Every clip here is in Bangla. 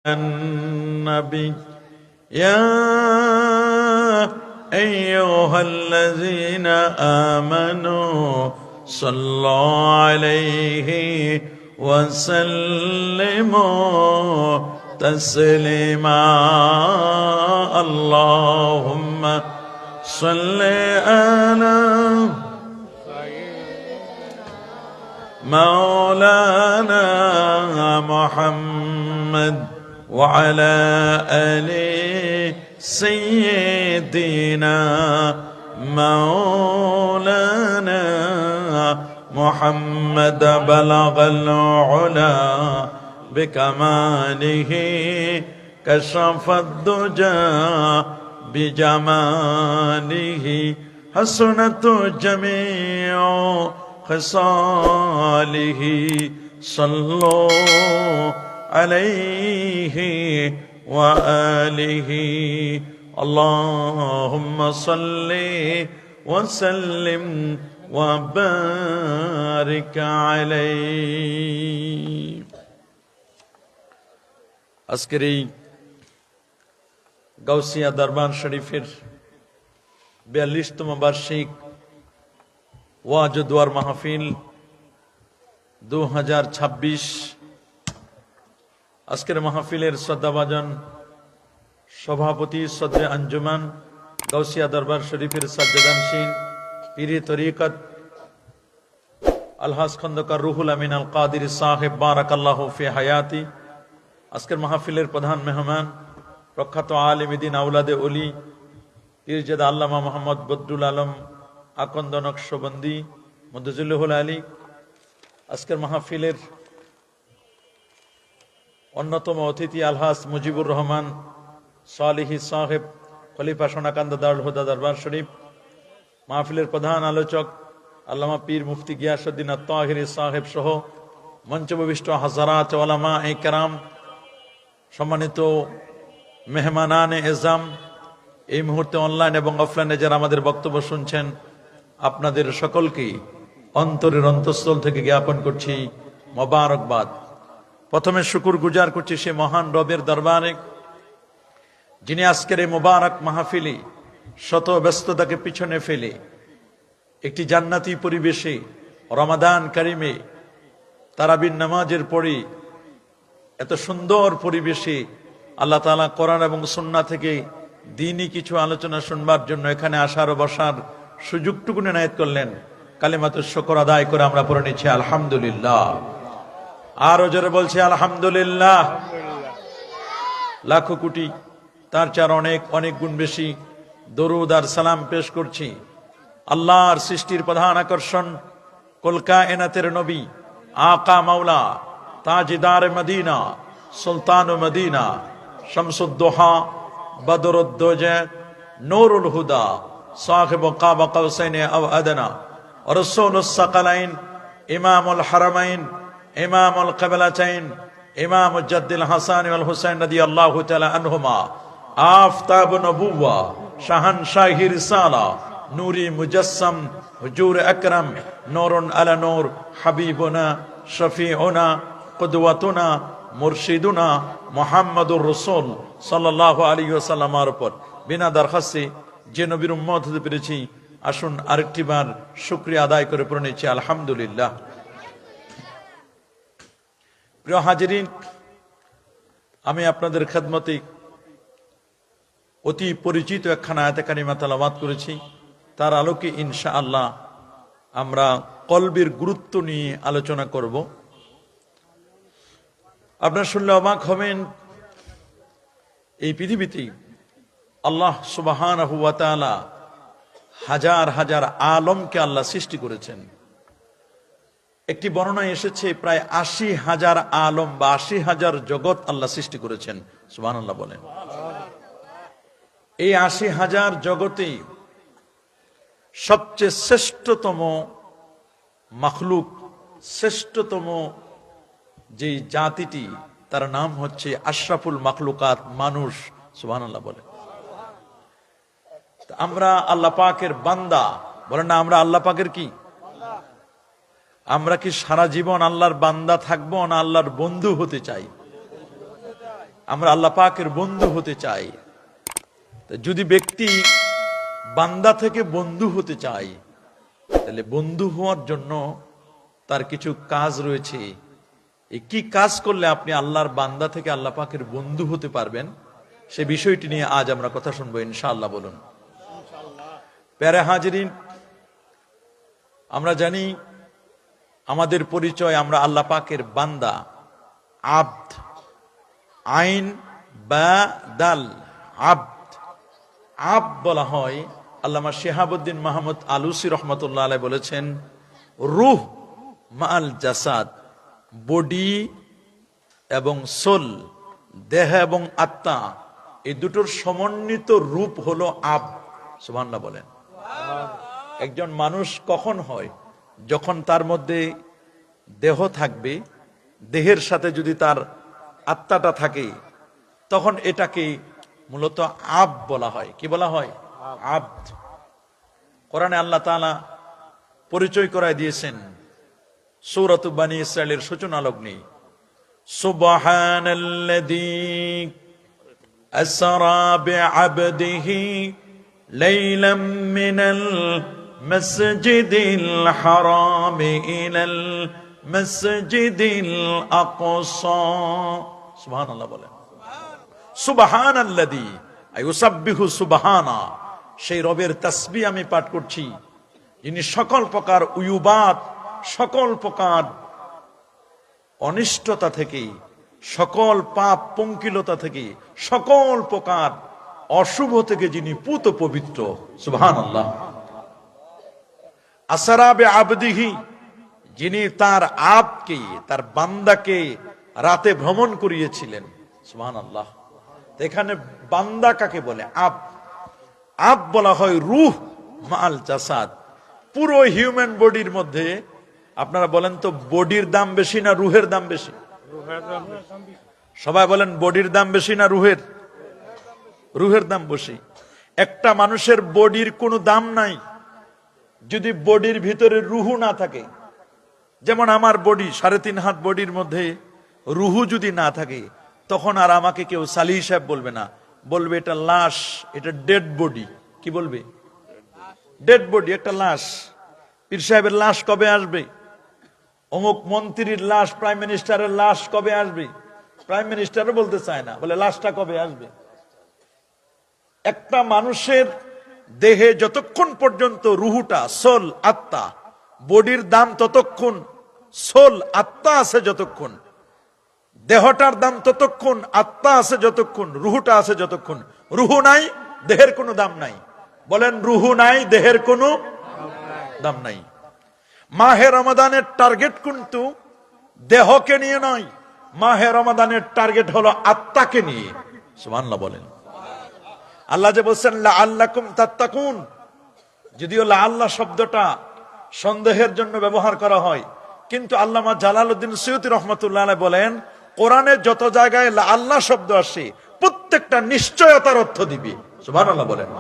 النبي يا أيها الذين آمنوا صلوا عليه وسلموا تسليما اللهم صل على مولانا محمد وعلى آل سيدنا مولانا محمد بلغ العلا بكماله كشف الدجى بجماله حسنت جميع خصاله صلوا عليه وآله اللهم صل وسلم وبارك عليه আজকের এই গাউসিয়া দরবার শরীফের 42তম বার্ষিক ওয়াজ ও দোয়ার মাহফিল 2026 আজকের মাহফিলের শ্রদ্ধাভাজন সভাপতি সদরে আঞ্জুমান গাউসিয়া দরবার শরীফের সাজ্জাদানশীন পীরে তরিকত আলহাজ খন্দকার রুহুল আমিন আল কাদির সাহেব বারাকাল্লাহু ফি হায়াতি। আজকের মাহফিলের প্রধান মেহমান প্রখ্যাত আলেম দ্বীন আওলাদে ওলি পীরজাদা আল্লামা মোহাম্মদ বদরুল আলম আকন্দ নকশবন্দি মুদ্দাজিল্লুহুল আলী। আজকের মাহফিলের অন্যতম অতিথি আলহাজ মুজিবুর রহমান সালিহি সাহেব খলিফা সোনাকান্দা দারুল হুদা দরবার শরীফ। মাহফিলের প্রধান আলোচক আল্লামা পীর মুফতি গিয়াসউদ্দিন আত-তাহিরি সাহেব সহ মঞ্চবিষ্ট হাজারাত উলামা এ কেরাম, সম্মানিত মেহমানানে এজাম, এই মুহূর্তে অনলাইন এবং অফলাইনে যারা আমাদের বক্তব্য শুনছেন, আপনাদের সকলকে অন্তরের অন্তঃস্থল থেকে জ্ঞাপন করছি মোবারকবাদ। প্রথমে শুকুর গুজার করছি সে মহান রবের দরবারে, যিনি আজকের এই মোবারক মাহফিলে শত ব্যস্ততাকে পিছনে ফেলে একটি জান্নাতি পরিবেশে রমাদান কারিমে তারাবির নামাজের পরে এত সুন্দর পরিবেশে আল্লাহ তাআলা কোরআন এবং সুন্নাহ থেকে দ্বীনি কিছু আলোচনা শুনবার জন্য এখানে আসার ও বসার সুযোগটুকু এনায়েত করলেন। কালিমাতুশ শুকর আদায় করে আমরা পড়ে নিচ্ছি আলহামদুলিল্লাহ। আরো জোরে বলছি আলহামদুলিল্লাহ। লাখো কোটি তার চার অনেক অনেক গুণ বেশি দরুদ আর সালাম পেশ করছি আল্লাহর সৃষ্টির প্রধান আকর্ষণ কুল কায়নাতের নবী আকা মাওলা তাজদার মদিনা সুলতান মদিনা শামসুদ্দোহা বদরুদ্দোজা নূরুল হুদা সাহিব কাবা কাউসাইন আও আদনা রাসূলুস সাকালাইন ইমামুল হারামাইন ইমামুল কিবলাতাইন ইমাম জাদ্দুল হাসান ওয়াল হুসাইন রাদিয়াল্লাহু তাআলা আনহুমা আফতাব নবুওয়া শাহানশাহি রিসালা নূরি মুজাসসাম হুজুর আকরাম নূরুন আলা নূর হাবিবুনা শফিউনা কুদওয়াতুনা মুরশিদুনা মুহাম্মাদুর রাসূল সাল্লাল্লাহু আলাইহি ওয়াসাল্লামের উপর বিনা দরখাস্তে যে নবীর উম্মত হতে পেরেছি, আসুন আরেকটি বার শুকরিয়া আদায় করে পড়ে নিচ্ছি আলহামদুলিল্লাহ। প্রিয় হাজিরিন, আমি আপনাদের খেদমতে অতি পরিচিত একখানা আয়াতে কারিমা তেলাওয়াত করেছি। তার আলোকে ইনশাআল্লাহ আমরা কলবের গুরুত্ব নিয়ে আলোচনা করব। আপনারা শুনলে অবাক হবেন, এই পৃথিবীতে আল্লাহ সুবহানাহু ওয়া তাআলা হাজার হাজার আলমকে আল্লাহ সৃষ্টি করেছেন। একটি বর্ণনায় এসেছে প্রায় ৮০,০০০ আলম বা ৮০,০০০ জগৎ আল্লাহ সৃষ্টি করেছেন। সুবহানাল্লাহ বলেন। এই ৮০,০০০ জগতে সবচেয়ে শ্রেষ্ঠতম মাখলুক, শ্রেষ্ঠতম যে জাতিটি, তার নাম হচ্ছে আশরাফুল মাখলুকাত, মানুষ। সুবহানাল্লাহ বলেন। আমরা আল্লাহ পাকের বান্দা, বলেন না আমরা আল্লাহ পাকের কি? আমরা কি সারা জীবন আল্লাহর বান্দা থাকবো না আল্লাহর বন্ধু হতে চাই? আমরা আল্লাহ পাকের বন্ধু হতে চাই। যদি ব্যক্তি বান্দা থেকে বন্ধু হতে চায়, তাহলে বন্ধু হওয়ার জন্য তার কিছু কাজ রয়েছে। এই কি কাজ করলে আপনি আল্লাহর বান্দা থেকে আল্লাহ পাকের বন্ধু হতে পারবেন, সে বিষয়টি নিয়ে আজ আমরা কথা শুনবো ইনশাআল্লাহ। বলুন প্যারা হাজরিন, আমরা জানি আমাদের পরিচয়, আমরা আল্লাহ পাকের বান্দা, আব্দ, আইন বা দাল, আব্দ। আব্দ বলা হয়, আল্লামা শিহাবুদ্দিন মাহমুদ আলুসি রহমতুল্লাহ আলাইহি বলেছেন, রূহ মাল জাসাদ, বডি এবং সোল, দেহ এবং আত্মা, এই দুটোর সমন্বিত রূপ হলো আব্দ। সুবহানাল্লাহ বলেন। একজন মানুষ কখন হয়? যখন তার মধ্যে দেহ থাকবে, দেহের সাথে যদি তার আত্মাটা থাকে, তখন এটাকে মূলত আব্দ বলা হয়। কি বলা হয়? আব্দ। কোরআনে আল্লাহ তাআলা পরিচয় করায় দিয়েছেন সূরাত বনী ইসরাঈলের সূচনা লগ্নে, সুবহানাল্লাযী আসরা বিআবদিহি লাইলাম মিনাল মাসজিদিল হারাম ইলাল মাসজিদিল আকসা। সুবহানাল্লাহ বলেন। সুবহানাল্লাযী আইয়ুসাব্বিহু সুবহানা, সেই রবের তাসবিহ আমি পাঠ করছি, যিনি সকল প্রকার উয়ুবাত, সকল প্রকার অনিষ্টতা থেকে, সকল পাপ পঙ্কিলতা থেকে, সকল প্রকার অশুভ থেকে যিনি পুত পবিত্র। সুবহানাল্লাহ। আসরা বিআবদিহি, যিনি তার আবদকে, তার বান্দাকে রাতে ভ্রমণ করিয়েছিলেন। সুবহানাল্লাহ। এখানে বান্দা কাকে বলে? আব। আব বলা হয় রূহ মাল জাসাদ। পুরো হিউম্যান বডির মধ্যে আপনারা বলেন তো, বডির দাম বেশি না রুহের দাম বেশি? সবাই বলেন, বডির দাম বেশি না রুহের? রুহের দাম বেশি। একটা মানুষের বডির কোনো দাম নাই যদি বডির ভিতরে রুহু না থাকে। যেমন আমার বডি 3.5 হাত, বডির মধ্যে রুহু যদি না থাকে, তখন আর আমাকে কেউ সালিহ সাহেব বলবে না, বলবে এটা লাশ, এটা ডেড বডি। কি বলবে? ডেড বডি, একটা লাশ। পীর সাহেবের লাশ কবে আসবে? অমুক মন্ত্রীর লাশ, প্রাইম মিনিস্টারের লাশ কবে আসবে? প্রাইম মিনিস্টারও বলতে চায় না, বলে লাশটা কবে আসবে। একটা মানুষের দেহে যতক্ষণ পর্যন্ত রুহুটা, সোল, আত্মা, বডির দাম ততক্ষণ, সোল, আত্মা আছে যতক্ষণ, দেহটার দাম ততক্ষণ, আত্মা আছে যতক্ষণ, রুহুটা আছে যতক্ষণ। রুহু নাই, দেহের কোনো দাম নাই। বলেন, রুহু নাই, দেহের কোনো দাম নাই। মাহে রমাদানের টার্গেট কিন্তু দেহকে নিয়ে নয়, মাহে রমাদানের টার্গেট হলো আত্মাকে নিয়ে। সুবহানাল্লাহ বলেন। আল্লাহ যে বলছেন লাআল্লাকুম তাত্তাকুন, যদিও লাআল্লাহ শব্দটা সন্দেহের জন্য ব্যবহার করা হয়, কিন্তু আল্লামা জালালউদ্দিন সুয়ুতী রাহমাতুল্লাহ আলাইহি বলেন, কোরআনে যত জায়গায় লাআল্লাহ শব্দ আসে, প্রত্যেকটা নিশ্চয়তার অর্থ দিবে। সুবহানাল্লাহ বলেন।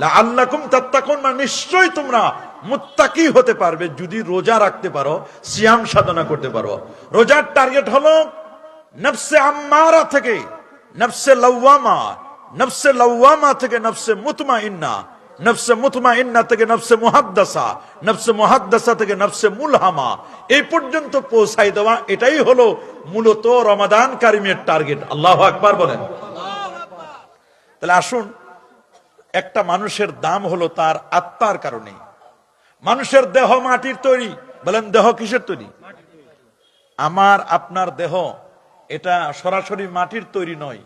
লাআল্লাকুম তাত্তাকুন, মানে নিশ্চয়ই তোমরা মুত্তাকি হতে পারবে যদি রোজা রাখতে পারো, সিয়াম সাধনা করতে পারো। রোজার টার্গেট হলো নফসে আম্মারা থেকে নফসে লাওয়ামা, নফসে লাওয়ামা থেকে নফসে মুতমাইন্না, নফসে মুতমাইন্না থেকে নফসে মুহাদ্দাসা, নফসে মুহাদ্দাসা থেকে নফসে মুলহামা, এই পর্যন্ত পৌঁছাই দেওয়া। এটাই হলো মূলত রমাদান কারিমের টার্গেট। আল্লাহু আকবার বলেন। তাহলে আসুন, একটা মানুষের দাম হলো তার আত্মার কারণে। মানুষের দেহ মাটির তৈরি। বলেন, দেহ কিসের তৈরি? আমার আপনার দেহ এটা সরাসরি মাটির তৈরি নয়।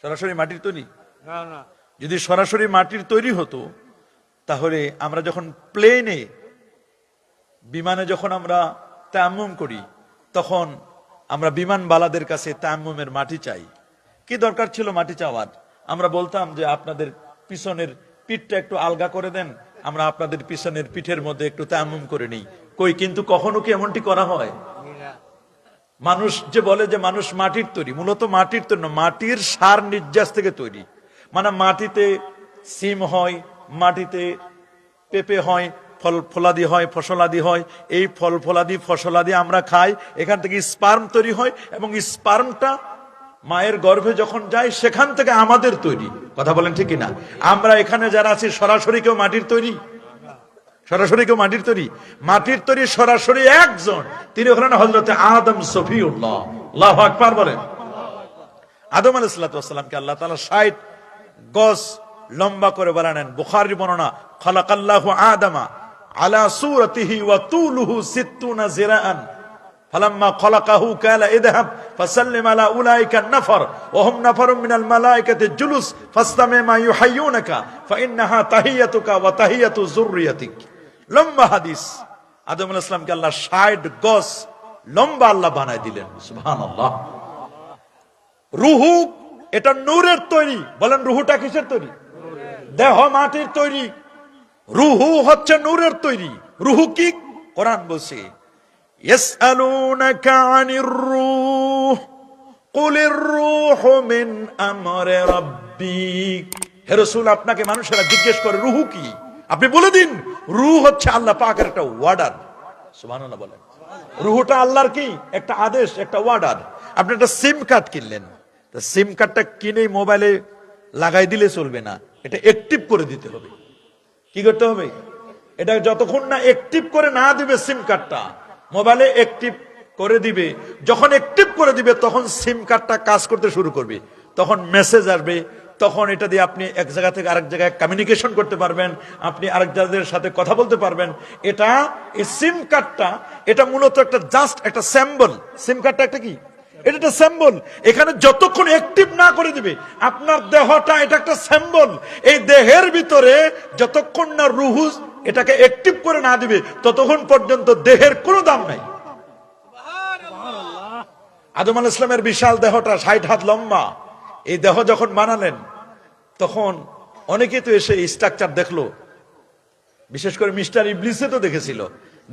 সরাসরি মাটির তৈরি না। যদি সরাসরি মাটির তৈরি হতো, তাহলে আমরা যখন প্লেনে, বিমানে যখন আমরা তায়াম্মুম করি, তখন আমরা বিমানবালাদের কাছে তায়াম্মুমের মাটি চাই। কি দরকার ছিল মাটি চাওয়ার? আমরা বলতাম যে আপনাদের পিছনের পিঠটা একটু আলগা করে দেন, আমরা আপনাদের পিছনের পিঠের মধ্যে একটু তায়াম্মুম করে নিই। কই, কিন্তু কখনো কি এমনটি করা হয়? মানুষ যে বলে যে মানুষ মাটির তৈরি, মূলত মাটির তৈরি না, মাটির সার নির্যাস থেকে তৈরি। মানে মাটিতে সিম হয়, মাটিতে পেঁপে হয়, ফল ফলাদি হয়, ফসলাদি হয়। এই ফল ফলাদি ফসলাদি আমরা খাই, এখান থেকে স্পার্ম তৈরি হয় এবং স্পার্মটা মায়ের গর্ভে যখন যাই সেখান থেকে আমাদের তৈরি। কথা বলেন ঠিক কিনা? আমরা এখানে যারা আছি সরাসরি কেউ মাটির তৈরি? সরাসরি কেউ মাটির তৈরি? মাটির তৈরি সরাসরি একজন, তিনি হলেন হযরত আদম সফিউল্লাহ। আল্লাহু আকবার বলেন। আদম আলাইহিস সালামকে আল্লাহ তাআলা 60 গজ লম্বা করে বানালেন। বুখারীর বর্ণনা, খালাকাল্লাহু আদামা আলা সূরাতিহি ওয়া তুলুহু 60 জিরাআন ফালাম্মা খালাকাহু ক্বালা ইযহাব ফাসাল্লিম আলা উলাইকা নাফার ওয়া হুম নাফারুম মিনাল মালায়েকাতি জুলুস ফাসতামি মা ইউহাইয়ুনাকা ফাইন্নাহা তাহিয়াতুকা ওয়া তাহিয়াতু যুররিয়াতিক। লম্বা হাদিস। আদম আলাইহিস সালামকে আল্লাহ 60 গজ লম্বা আল্লাহ বানায় দিলেন। সুবহানাল্লাহ। রুহু এটা নূরের তৈরি। বলেন রুহুটা কিসের তৈরি? দেহ মাটির তৈরি, রুহু হচ্ছে নূরের তৈরি। রুহু কি? কোরআন বলছে ইয়াসআলুনাকা আনির রূহ কুলির রূহু মিন আমরি রাব্বিক। হে রাসূল, আপনাকে মানুষেরা জিজ্ঞেস করে রুহু কি, আপনি বলে দিন রূহ হচ্ছে আল্লাহ পাকের একটা ওয়ার্ডার। সুবহানাল্লাহ বলেন। রুহুটা আল্লাহর কি? একটা আদেশ, একটা ওয়ার্ডার। আপনি একটা সিম কার্ড কিনলেন, তো সিম কার্ডটা কিনেই মোবাইলে লাগাই দিলে চলবে না, এটা অ্যাক্টিভ করে দিতে হবে। কি করতে হবে? এটা যতক্ষণ না অ্যাক্টিভ করে না দিবে সিম কার্ডটা, মোবাইলে অ্যাক্টিভ করে দিবে, যখন অ্যাক্টিভ করে দিবে তখন সিম কার্ডটা কাজ করতে শুরু করবে, তখন মেসেজ আসবে, তখন এটা দিয়ে আপনি এক জায়গা থেকে আরেক জায়গায় কমিউনিকেশন করতে পারবেন, আপনি আরেক জায়গাদের সাথে কথা বলতে পারবেন। এটা এই সিম কার্ডটা, এটা মূলত একটা জাস্ট একটা স্যাম্বল। সিম কার্ডটা একটা কি? এটা একটা স্যাম্বল। এখানে যতক্ষণ অ্যাক্টিভ না করে দিবে আপনার দেহটা, এটা একটা স্যাম্বল। এই দেহের ভিতরে যতক্ষণ না রুহু এটাকে অ্যাক্টিভ করে না দিবে ততক্ষণ পর্যন্ত দেহের কোনো দাম নাই। আদম আলাইহিস সালামের বিশাল দেহটা 60 হাত লম্বা। এই দেহ যখন বানালেন তখন অনেকে তো এসে স্ট্রাকচার দেখলো, বিশেষ করে মিস্টার ইবলিসে তো দেখেছিল,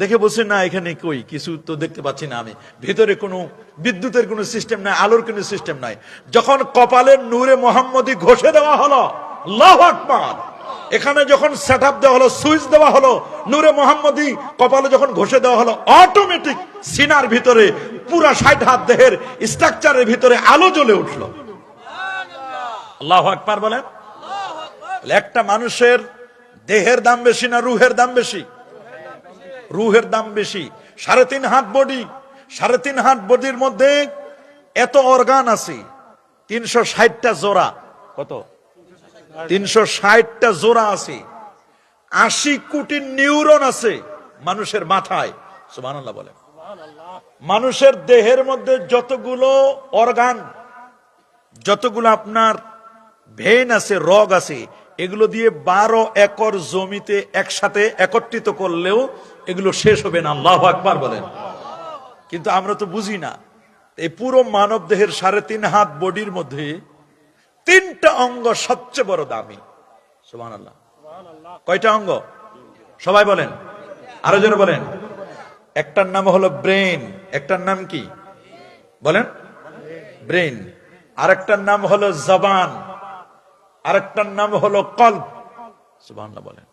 দেখে বলছে না এখানে কই কিছু তো দেখতে পাচ্ছি না, আমি ভিতরে কোনো বিদ্যুতের কোনো সিস্টেম নাই, আলোর কোনো সিস্টেম নাই। যখন কপালের নূরে মোহাম্মদী ঘষে দেওয়া হলো, আল্লাহু আকবার, এখানে যখন সেটআপ দেওয়া হলো, সুইচ দেওয়া হলো, নূরে মোহাম্মদী কপালে যখন ঘষে দেওয়া হলো, অটোমেটিক সিনার ভিতরে পুরা 60 হাত দেহের স্ট্রাকচারের ভিতরে আলো জ্বলে উঠলো। আল্লাহু আকবার বলেন। একটা মানুষের দেহের দাম বেশি না রুহের দাম বেশি? রুহের দাম বেশি। 3.5 হাত বডি, 3.5 হাত বডির মধ্যে এত অর্গান আছে, 360টা জোড়া। কত? 360টা জোড়া আছে। 80 কোটি নিউরন আছে মানুষের মাথায়। সুবহানাল্লাহ বলেন। মানুষের দেহের মধ্যে যতগুলো অর্গান, যতগুলো আপনার ভেন আছে, রগ আছে, এগুলো দিয়ে 12 একর জমিতে একসাথে একত্রিত করলেও এগুলো শেষ হবে না। আল্লাহু আকবার বলেন। কিন্তু আমরা তো বুঝি না, এই পুরো মানব দেহের 3.5 হাত বডির মধ্যে 3টা অঙ্গ সবচেয়ে বড় দামি। সুবহানাল্লাহ। কয়টা অঙ্গ? সবাই বলেন, আরো জোরে বলেন। একটার নাম হলো ব্রেন। একটার নাম কি বলেন? ব্রেন। আরেকটার নাম হলো জবান, আরেকটার নাম হলো কলব। সুবহানাল্লাহ বলেন।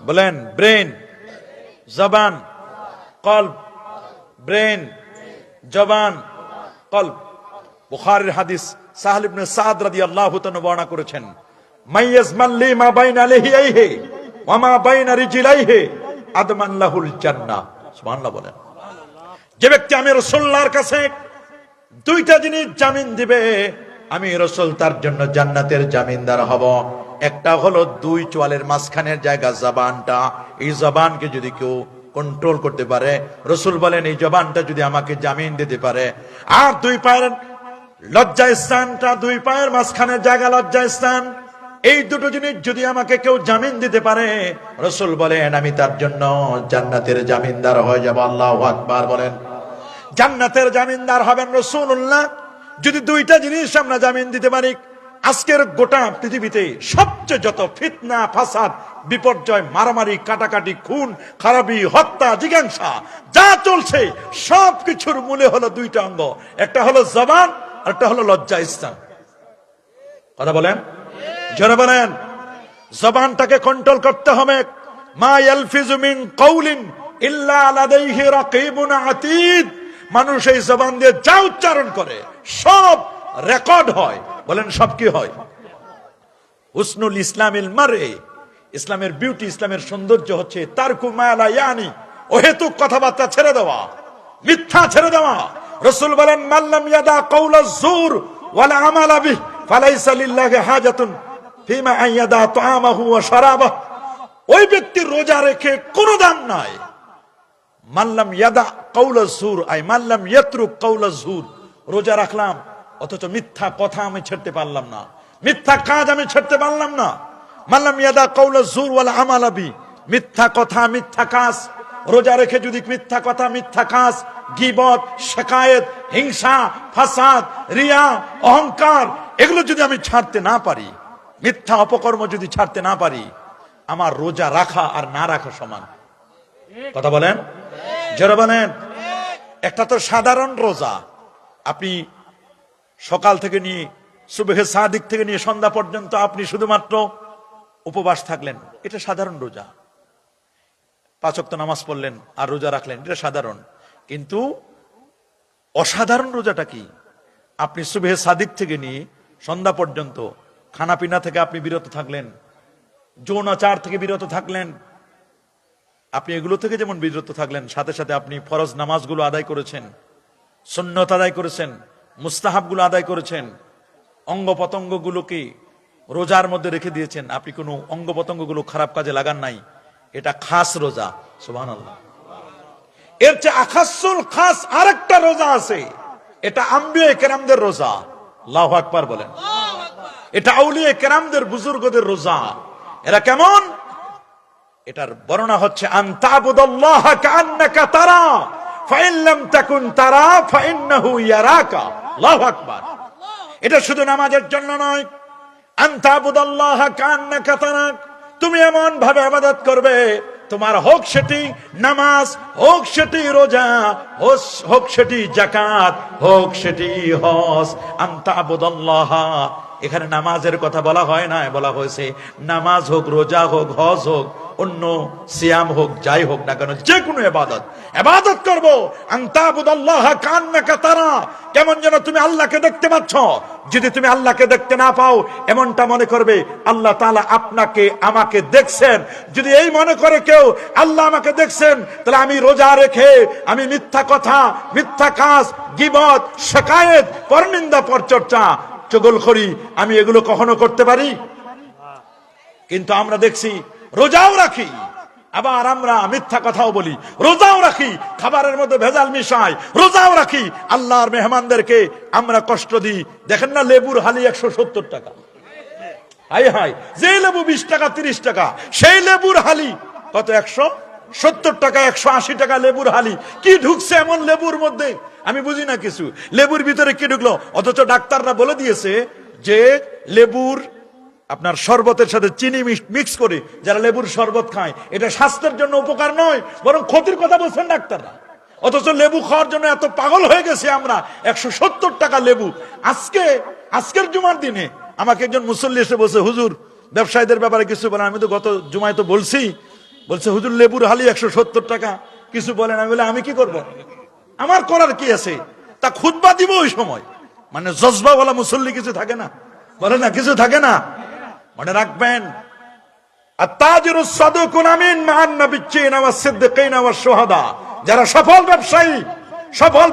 বলেন ব্রেন, জবান, কলব। ব্রেন, জবান, কলব। বুখারীর হাদিস, সাহল ইবনে সাদ রাদিয়াল্লাহু তাআলা বর্ণনা করেছেন, মাইয়াজমান লি মা বাইনা লিহিয়াইহি ওয়া মা বাইনা রিজলাইহি আদমান লাহুল জান্নাহ। সুবহানাল্লাহ বলেন। যে ব্যক্তি আমি রাসূলুল্লাহর কাছে 2টা জিনিস জামিন দিবে, আমি রাসূল তার জন্য জান্নাতের জামিনদার হব। একটা হলো 2 চোয়ালের মাঝখানের জায়গা জবানটা, এই জবানকে যদি কেউ কন্ট্রোল করতে পারে, রাসূল বলেন এই জবানটা যদি আমাকে জামিন দিতে পারে, আর 2 পায়ের লজ্জাস্থানটা, 2 পায়ের মাঝখানের জায়গা লজ্জাস্থান, এই 2টো জিনিস যদি আমাকে কেউ জামিন দিতে পারে, রাসূল বলেন আমি তার জন্য জান্নাতের জামিনদার হয়ে যাব। আল্লাহু আকবার বলেন। জান্নাতের জামিনদার হবেন রাসূলুল্লাহ যদি 2টা জিনিস আমরা জামিন দিতে পারি। আজকের গোটা পৃথিবীতে সবচেয়ে যত ফিতনা, ফাসাদ, বিপর্যয়, মারামারি, কাটাকাটি, খুন খারাপি, হত্যা, জিজ্ঞাসা যা চলছে সবকিছুর মূলে হলো 2টা অঙ্গ। একটা হলো জবান, আর একটা হলো লজ্জাস্থান। কথা বলেন, জোরে বলেন। জবানটাকে কন্ট্রোল করতে হবে। মা ইয়ালফিজু মিন কাউলিন ইল্লা লাদাইহি রাকিবুন আতীদ। মানুষ এই জবান দিয়ে যা উচ্চারণ করে সব রেকর্ড হয়। বলেন সব কি হয়? হুসনুল ইসলামিল মারএ, ইসলামের বিউটি, ইসলামের সৌন্দর্য হচ্ছে তারকু মা লা ইয়ানি, অহেতুক কথাবার্তা ছেড়ে দেওয়া, মিথ্যা ছেড়ে দেওয়া। রাসূল বলেন মাল্লাম ইয়াদা কাওলা যুর ওয়ালা আমালা বিহি ফালাইসা লিল্লাহি হাজাতুন ফিমা আইয়াদা তাআমাহু ওয়া শারাবাহু। ওই ব্যক্তির রোজা রেখে কোনো দাম নাই। মাল্লাম ইয়াদা কাওলা যুর আই মাল্লাম ইয়াতরুক কাওলা যুর, রোজা রাখলাম অথচ মিথ্যা কথা আমি ছাড়তে পারলাম না, মিথ্যা কাজ আমি ছাড়তে পারলাম না। মাল্লাম ইয়াদা কাওলা যুর ওয়াল আমালা বি, মিথ্যা কথা মিথ্যা কাজ, রোজা রেখে যদি মিথ্যা কথা মিথ্যা কাজ, গীবত, শিকায়েত, হিংসা, ফাসাদ, রিয়া, অহংকার, এগুলো যদি আমি ছাড়তে না পারি, মিথ্যা অপকর্ম যদি ছাড়তে না পারি, আমার রোজা রাখা আর না রাখা সমান। কথা বলেন, জোরে বলেন। একটা তো সাধারণ রোজা, আপনি সকাল থেকে নিয়ে সুবহে সাদিক থেকে নিয়ে সন্ধ্যা পর্যন্ত আপনি শুধুমাত্র উপবাস থাকলেন, এটা সাধারণ রোজা। 5 ওয়াক্ত নামাজ পড়লেন আর রোজা রাখলেন, এটা সাধারণ। কিন্তু অসাধারণ রোজাটা কি? আপনি সুবহে সাদিক থেকে নিয়ে সন্ধ্যা পর্যন্ত খানা পিনা থেকে আপনি বিরত থাকলেন, যৌনাচার থেকে বিরত থাকলেন, আপনি এগুলো থেকে যেমন বিরত থাকলেন, সাথে সাথে আপনি ফরজ নামাজগুলো আদায় করেছেন, সুন্নত আদায় করেছেন, মুস্তাহাবগুলো আদায় করেছেন, অঙ্গ প্রত্যঙ্গগুলোকে রোজার মধ্যে রেখে দিয়েছেন, আপনি কোনো অঙ্গ প্রত্যঙ্গগুলো খারাপ কাজে লাগান নাই, এটা খাস রোজা। সুবহানাল্লাহ। এর চেয়ে আখাসুল খাস আরেকটা রোজা আছে, এটা আম্বিয়া কেরামদের রোজা। আল্লাহু আকবার বলেন। এটা আউলিয়া কেরামদের, বুজুর্গদের রোজা। এরা কেমন? এটার বর্ণনা হচ্ছে আনতাবুদাল্লাহ কাআন্নাকা তারা ফাইন লাম তাকুন তারা ফাইন্নাহু ইয়ারাকা। আল্লাহু আকবার। এটা শুধু নামাজের জন্য নয়। আনতাবুদাল্লাহ কাআন্নাকা তারা, তুমি এমন ভাবে ইবাদত করবে, তোমার হোক সেটি নামাজ, হোক সেটি রোজা, হোক সেটি যাকাত, হোক সেটি হজ। আনতাবুদাল্লাহ, এখানে নামাজের কথা বলা হয় না, বলা হয়েছে নামাজ হোক, রোজা হোক, হজ হোক, অন্য সিয়াম হোক, যাই হোক না কেন, যে কোনো ইবাদত করব। আনতাবুদাল্লাহ কান্নাকা তারা, কেমন যেন তুমি আল্লাহকে দেখতে পাচ্ছ। যদি তুমি আল্লাহকে দেখতে না পাও, এমনটা মনে করবে আল্লাহ তাআলা আপনাকে আমাকে দেখছেন। যদি এই মনে করে কেউ আল্লাহ আমাকে দেখছেন, তাহলে আমি রোজা রেখে আমি মিথ্যা কথা, মিথ্যা কাজ, গীবত, শিকায়েত, পরনিন্দা, পরচর্চা, চগলখড়ি, আমি এগুলো কখনো করতে পারি? কিন্তু আমরা দেখছি রোজাও রাখি, আবার আমরা মিথ্যা কথাও বলি, রোজাও রাখি, খাবারের মধ্যে ভেজাল মিশাই, রোজাও রাখি, আল্লাহর মেহমানদেরকে আমরা কষ্ট দিই। দেখেন না লেবুর হালি 170 টাকা, হাই হাই, যে লেবু 20 টাকা 30 টাকা, সেই লেবুর হালি কত 170 টাকা, 180 টাকা লেবুর হালি। কি ঢুকছে এমন লেবুর মধ্যে আমি বুঝি না কিছু, লেবুর ভিতরে কি ঢুকলো? অথচ ডাক্তাররা বলে দিয়েছে যে লেবুর আপনার শরবতের সাথে চিনি মিক্স করে যারা লেবুর শরবত খায়, এটা স্বাস্থ্যের জন্য উপকার নয়, বরং ক্ষতির কথা বলছেন ডাক্তাররা। অথচ লেবু খাওয়ার জন্য এত পাগল হয়ে গেছে আমরা। 170 টাকা লেবু। আজকের জুমার দিনে আমাকে একজন মুসল্লি এসে বলছে, হুজুর ব্যবসায়ীদের ব্যাপারে কিছু বলেন। আমি তো গত জুমায় তো বলছে হুজুর লেবুর হালি 170 টাকা, কিছু বলেন। আমি বলে আমি কি করব, আমার করার কি আছে? তা খুতবা দিব ওই সময়, মানে জজবা বলা মুসল্লি কিছু থাকে না, বলে না কিছু থাকে না। মনে রাখবেন, আত-তাজিরুস সাদুকুন আমিন মা'আন নাবিয়্যিনা ওয়াস-সিদ্দিকিনা ওয়াশ-শুহাদা, যারা সফল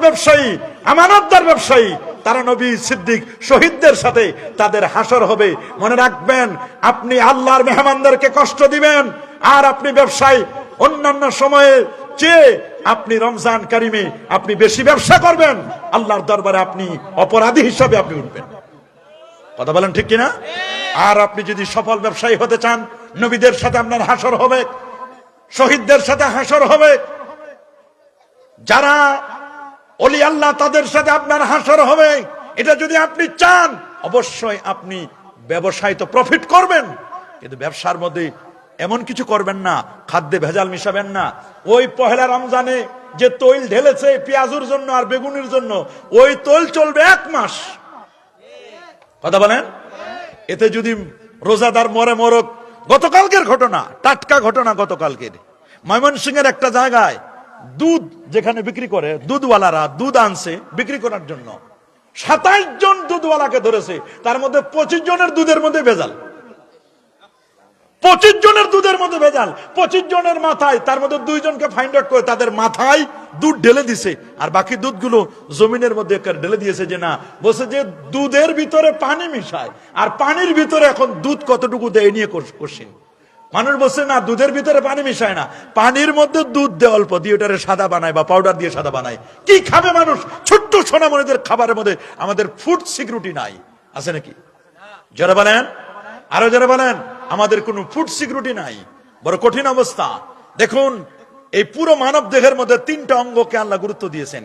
ব্যবসায়ী, আমানতদার ব্যবসায়ী, তারা নবী, সিদ্দিক, শহীদদের সাথে তাদের হাসর হবে। মনে রাখবেন, আপনি আল্লাহর মেহমানদেরকে কষ্ট দিবেন, আর আপনি ব্যবসায়ী অন্যান্য সময়ে চেয়ে আপনি রমজান কারিমে আপনি বেশি ব্যবসা করবেন, আল্লাহর দরবারে আপনি অপরাধী হিসাবে আপনি উঠবেন। কথা বলেন ঠিক কিনা? আর আপনি যদি সফল ব্যবসায়ী হতে চান, নবীদের সাথে আপনার হাসর হবে, শহীদদের সাথে হাসর হবে, যারা ওলি আল্লাহ তাদের সাথে আপনার হাসর হবে। এটা যদি আপনি চান, অবশ্যই আপনি ব্যবসায় তো প্রফিট করবেন, কিন্তু ব্যবসার মধ্যে এমন কিছু করবেন না, খাদ্যে ভেজাল মিশাবেন না। ওই পহেলা রমজানে যে তৈল ঢেলেছে পেঁয়াজুর জন্য আর বেগুনের জন্য, ওই তৈল চলবে 1 মাস। কথা বলেন, এতে যদি রোজাদার মরক। গতকালকের ঘটনা, টাটকা ঘটনা গতকালকের, ময়মনসিংহের একটা জায়গায় দুধ যেখানে বিক্রি করে, দুধওয়ালারা দুধ আনছে বিক্রি করার জন্য, 27 জন দুধওয়ালাকে ধরেছে, তার মধ্যে 25 জনের দুধের মধ্যে ভেজাল। 25 জনের দুধের মধ্যে ভেজাল, 25 জনের মাথায়, তার মধ্যে 2 জনকে ফাইন্ড আউট করে তাদের মাথায় দুধ ঢেলে দিছে, আর বাকি দুধগুলো জমিনের মধ্যে ঢেলে দিয়েছে। যে না, বলছে যে দুধের ভিতরে পানি মিশায়, আর পানির ভিতরে এখন দুধ কতটুকু দেয় নিয়ে কোশ্চিন। মানুষ বলছে না, দুধের ভিতরে পানি মিশায় না, পানির মধ্যে দুধ দেয় অল্প দিয়ে, ওটারে সাদা বানায় বা পাউডার দিয়ে সাদা বানায়। কি খাবে মানুষ? ছোট্ট সোনামণিদের খাবারের মধ্যে আমাদের ফুড সিকিউরিটি নাই, আছে নাকি? যারা বলেন, আরো যারা বলেন, আমাদের কোনো ফুড সিকিউরিটি নাই, বড় কঠিন অবস্থা। দেখুন, এই পুরো মানব দেহের মধ্যে 3টা অঙ্গকে আল্লাহ গুরুত্ব দিয়েছেন।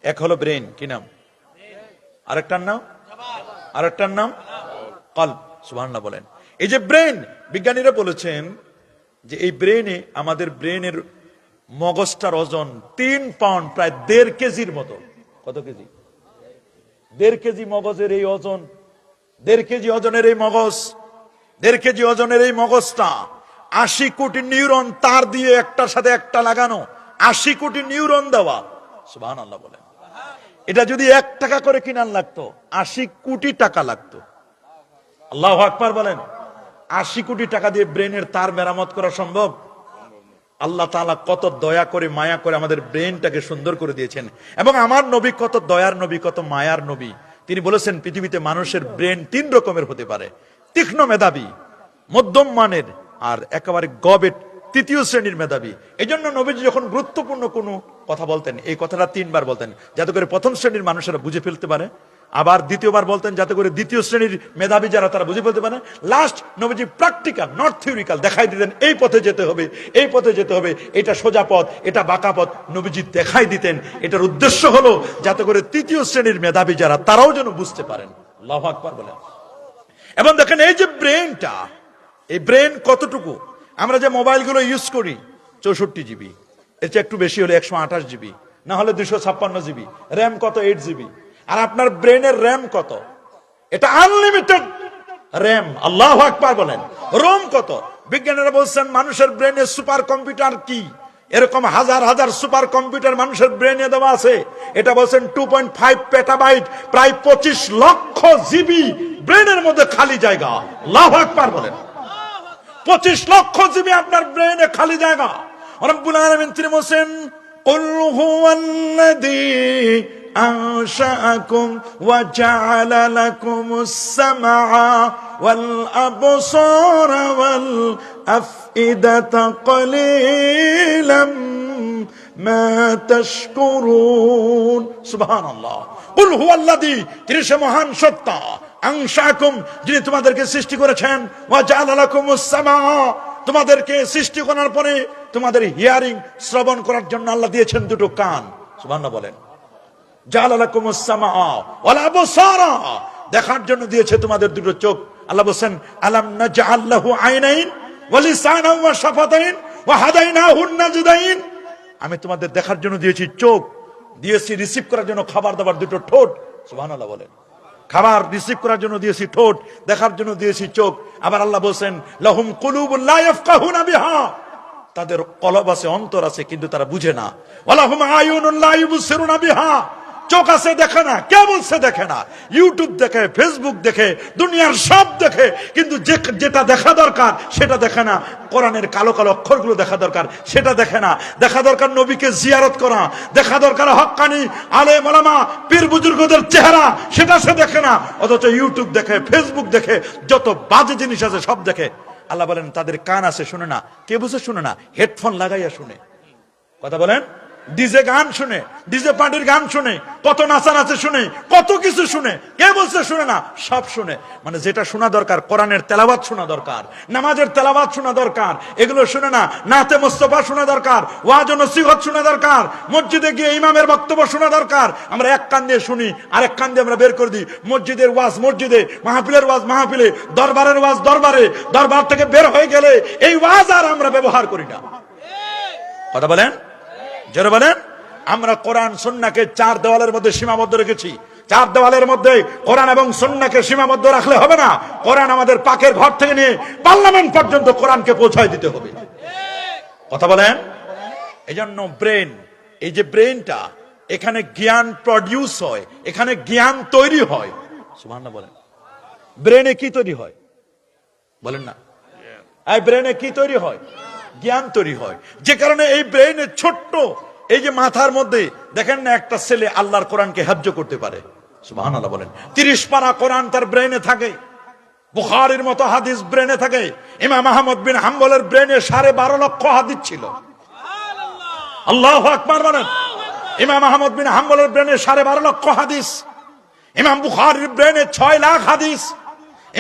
এক হলো ব্রেন, কি নাম? আরেকটার নাম? আরেকটার নাম কলব। সুবহানাল্লাহ বলেন। এই যে ব্রেন, বিজ্ঞানীরা বলেছেন যে এই ব্রেনে, আমাদের ব্রেনের মগজটার ওজন 3 পাউন্ড, প্রায় 1.5 কেজির মতো। কত কেজি? 1.5 কেজি মগজের এই ওজন, 1.5 কেজি ওজনের এই মগজ, 1.5 কেজি ওজনের এই মগজটা 80 কোটি নিউরন তার দিয়ে একটার সাথে একটা লাগানো, 80 কোটি নিউরন দেওয়া। সুবহানাল্লাহ বলেন। এটা যদি 1 টাকা করে কিনার লাগতো, 80 কোটি টাকা লাগতো। আল্লাহু আকবার বলেন। 80 কোটি টাকা দিয়ে ব্রেনের তার মেরামত করা সম্ভব? আল্লাহ তাআলা কত দয়া করে, মায়া করে আমাদের ব্রেনটাকে সুন্দর করে দিয়েছেন। এবং আমার নবী কত দয়ার নবী, কত মায়ার নবী। তিনি বলেছেন পৃথিবীতে মানুষের ব্রেন 3 রকমের হতে পারে: তীক্ষ্ণ মেধাবী, মধ্যম মানের, আর একেবারে গবেট 3য় শ্রেণীর মেধাবী। এই জন্য নবীজি যখন গুরুত্বপূর্ণ কোনো কথা বলতেন, এই কথাটা 3 বার বলতেন, যাতে করে প্রথম শ্রেণীর মানুষেরা বুঝে ফেলতে পারে। আবার দ্বিতীয়বার বলতেন, যাতে করে দ্বিতীয় শ্রেণীর মেধাবী যারা, তারা বুঝে ফেলতে পারে। লাস্ট নবীজি প্র্যাকটিক্যাল, নট থিওরিক্যাল দেখাই দিতেন, এই পথে যেতে হবে, এই পথে যেতে হবে, এটা সোজা পথ, এটা বাঁকা পথ, নবীজি দেখাই দিতেন। এটার উদ্দেশ্য হলো যাতে করে 3য় শ্রেণীর মেধাবী যারা, তারাও যেন বুঝতে পারেন। আল্লাহু আকবার বলেন। এবং দেখেন, এই যে ব্রেনটা, এই ব্রেন কতটুকু? আমরা যে মোবাইলগুলো ইউজ করি 64 জিবি, এর চেয়ে একটু বেশি হলে 128 জিবি, না হলে 256 জিবি। র্যাম কত? 8 জিবি। আর আপনার ব্রেনের র্যাম কত? এটা আনলিমিটেড র্যাম। আল্লাহু আকবার বলেন। রোম কত? বিজ্ঞানীরা বলছেন মানুষের ব্রেনে সুপার কম্পিউটার কি, এরকম হাজার হাজার সুপার কম্পিউটার মানুষের ব্রেনে দেওয়া আছে। এটা বলছেন 2.5 পেটাবাইট, প্রায় 25 লক্ষ জিবি ব্রেনের মধ্যে খালি জায়গা। আল্লাহু আকবার বলেন। 25 লক্ষ জিবি আপনার ব্রেনে খালি জায়গা। রব্বুল আলামিন তিনি বলেন, কুল হুয়াল্লাযী আনশাআকুম ওয়া জাআলা লাকুমুস সামআ ওয়াল আবসারা ওয়াল আফইদাতা কলিলাম মা তাশকুরুন। সুবহানাল্লাহ। কুল হুয়াল্লাযী, তিনি সে মহান সত্তা, আনশাআকুম, যিনি তোমাদেরকে সৃষ্টি করেছেন, ওয়া জাআলা লাকুমুস সামআ, তোমাদেরকে সৃষ্টি করার পরে তোমাদের হিয়ারিং, শ্রবণ করার জন্য আল্লাহ দিয়েছেন 2টো কান। সুবহানাল্লাহ বলেন। জাআলা লাকুমুস সামআ ওয়াল আবসারা, দেখার জন্য দিয়েছে তোমাদের 2টো চোখ। আল্লাহ বলেন, আলাম নাজআল লাহু আইনাইন ওয়া লিসানান ওয়া শাফাতাইন ওয়া হাদাইনাহুন নাজদাইন। আমি তোমাদের দেখার জন্য দিয়েছি চোখ, দিয়েছি রিসিভ করার জন্য খাবার দাবার 2টো ঠোঁট। সুবহানাল্লাহ বলেন। খাবার রিসিভ করার জন্য দিয়েছি ঠোঁট, দেখার জন্য দিয়েছি চোখ। আবার আল্লাহ বলেন, লাহুম কুলুবুন লা ইয়াফকাহুনা বিহা, তাদের কলব আছে, অন্তর আছে, কিন্তু তারা বুঝে না। ওয়ালাহুম আয়ুনুন লা ইউবসিরুনা বিহা, চোখ আছে, দেখে না। কে বলছে দেখে না? ইউটিউব দেখে, ফেসবুক দেখে, দুনিয়ার সব দেখে, কিন্তু যেটা দেখা দরকার সেটা দেখে না। কোরআনের কালো কালো অক্ষরগুলো দেখা দরকার, সেটা দেখে না। দেখা দরকার নবীকে জিয়ারত করা, দেখা দরকার হক্কানি আলেম ওলামা পীর বুজুর্গদের চেহারা, সেটা সে দেখে না। অথচ ইউটিউব দেখে, ফেসবুক দেখে, যত বাজে জিনিস আছে সব দেখে। আল্লাহ বলেন, তাদের কান আছে, শুনে না। কে বুঝে শুনে না? হেডফোন লাগাইয়া শুনে। কথা বলেন। ডিজে গান শুনে, ডিজে পার্টির গান শুনে, কত নাচানাচি শুনে, কত কিছু শুনে। কে বলছে শুনে না? সব শুনে। মানে যেটা শোনা দরকার, কোরআনের তেলাওয়াত শোনা দরকার, নামাজের তেলাওয়াত শোনা দরকার, এগুলো শুনে না। নাতে মুস্তাফা শোনা দরকার, ওয়াজ ও নসিহত শোনা দরকার, মসজিদে গিয়ে ইমামের বক্তব্য শোনা দরকার। আমরা এক কান দিয়ে শুনি, আরেক কান দিয়ে আমরা বের করে দিই। মসজিদের ওয়াজ মসজিদে, মাহফিলের ওয়াজ মাহফিলে, দরবারের ওয়াজ দরবারে, দরবার থেকে বের হয়ে গেলে এই ওয়াজ আর আমরা ব্যবহার করি না। কথা বলেন, জোরে বলেন। আমরা কোরআন সুন্নাহকে 4 দেওয়ালের মধ্যে সীমাবদ্ধ রেখেছি। 4 দেওয়ালের মধ্যে কোরআন এবং সুন্নাহকে সীমাবদ্ধ রাখলে হবে না। কোরআন আমাদের পাকের ঘর থেকে নিয়ে পার্লামেন্ট পর্যন্ত কোরআনকে পৌঁছায় দিতে হবে। কথা বলেন। এই জন্য ব্রেন, এই যে ব্রেনটা, এখানে জ্ঞান প্রডিউস হয়, এখানে জ্ঞান তৈরি হয়। সুবহানাল্লাহ বলেন। ব্রেনে কি তৈরি হয় বলেন না? এই ব্রেনে কি তৈরি হয়? জ্ঞান তৈরি হয়। যে কারণে এই ব্রেনে ছোট্ট এই যে মাথার মধ্যে দেখেন না, একটা ছেলে আল্লাহর কোরআনকে হেফজ করতে পারে। সুবহানাল্লাহ বলেন। 30 পারা কোরআন তার ব্রেনে থাকে। বুখারীর মতো হাদিস ব্রেনে থাকে। ইমাম আহমদ বিন হাম্বলের ব্রেনে 12.5 লক্ষ হাদিস ছিল। আল্লাহু আকবার বলেন। ইমাম আহমদ বিন হাম্বলের ব্রেনে 12.5 লক্ষ হাদিস। ইমাম বুখারীর ব্রেনে 6 লাখ হাদিস।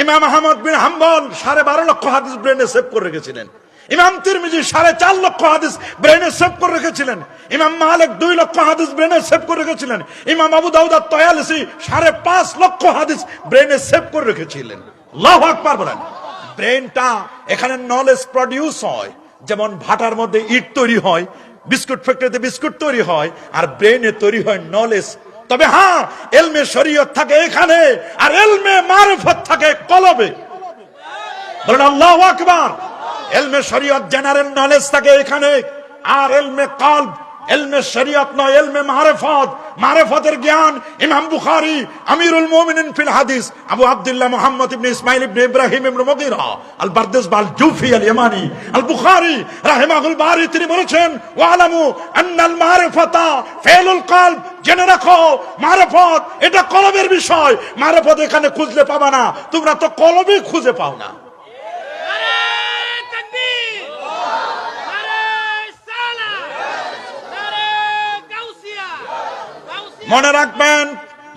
ইমাম আহমদ বিন হাম্বল 12.5 লক্ষ হাদিস ব্রেনে সেভ করে রেখেছিলেন। ইমাম তিরমিজি 4.5 লক্ষ হাদিস ব্রেনে সেভ করে রেখেছিলেন। ইমাম মালিক 2 লক্ষ হাদিস ব্রেনে সেভ করে রেখেছিলেন। ইমাম আবু দাউদ আত-তায়ালিসি 5.5 লক্ষ হাদিস ব্রেনে সেভ করে রেখেছিলেন। আল্লাহু আকবার বলেন। ব্রেনটা এখানে নলেজ প্রডিউস হয়। যেমন ভাটার মধ্যে ইট তৈরি হয়, বিস্কুট ফ্যাক্টরিতে বিস্কুট তৈরি হয়, আর ব্রেনে তৈরি হয় নলেজ। তবে হ্যাঁ, ইলমে শরীয়ত থাকে এখানে, আর ইলমে মারিফত থাকে কলবে। বলেন আল্লাহু আকবার। ইলমে শরীয়ত জেনারেল নলেজ থাকে এখানে, আর ইলমে কলব, ইলমে শরীয়ত নয়, ইলমে মারিফত, মারিফতের জ্ঞান। ইমাম বুখারী আমিরুল মুমিনিন ফিল হাদিস আবু আব্দুল্লাহ মুহাম্মদ ইবনে ইসমাইল ইবনে ইব্রাহিম ইবনে মুগীরা আল বারদাস বাল জুফি আল ইয়ামানি আল বুখারী রাহিমাহুল বারী তিনি বলেছেন, ওয়ালামু আন্নাল মারিফাতা ফিলুল কলব, জেনে রাখো মারিফত এটা কলবের বিষয়। মারিফত এখানে খুঁজলে পাবা না, তোমরা তো কলবে খুঁজে পাও না। মনে রাখবেন,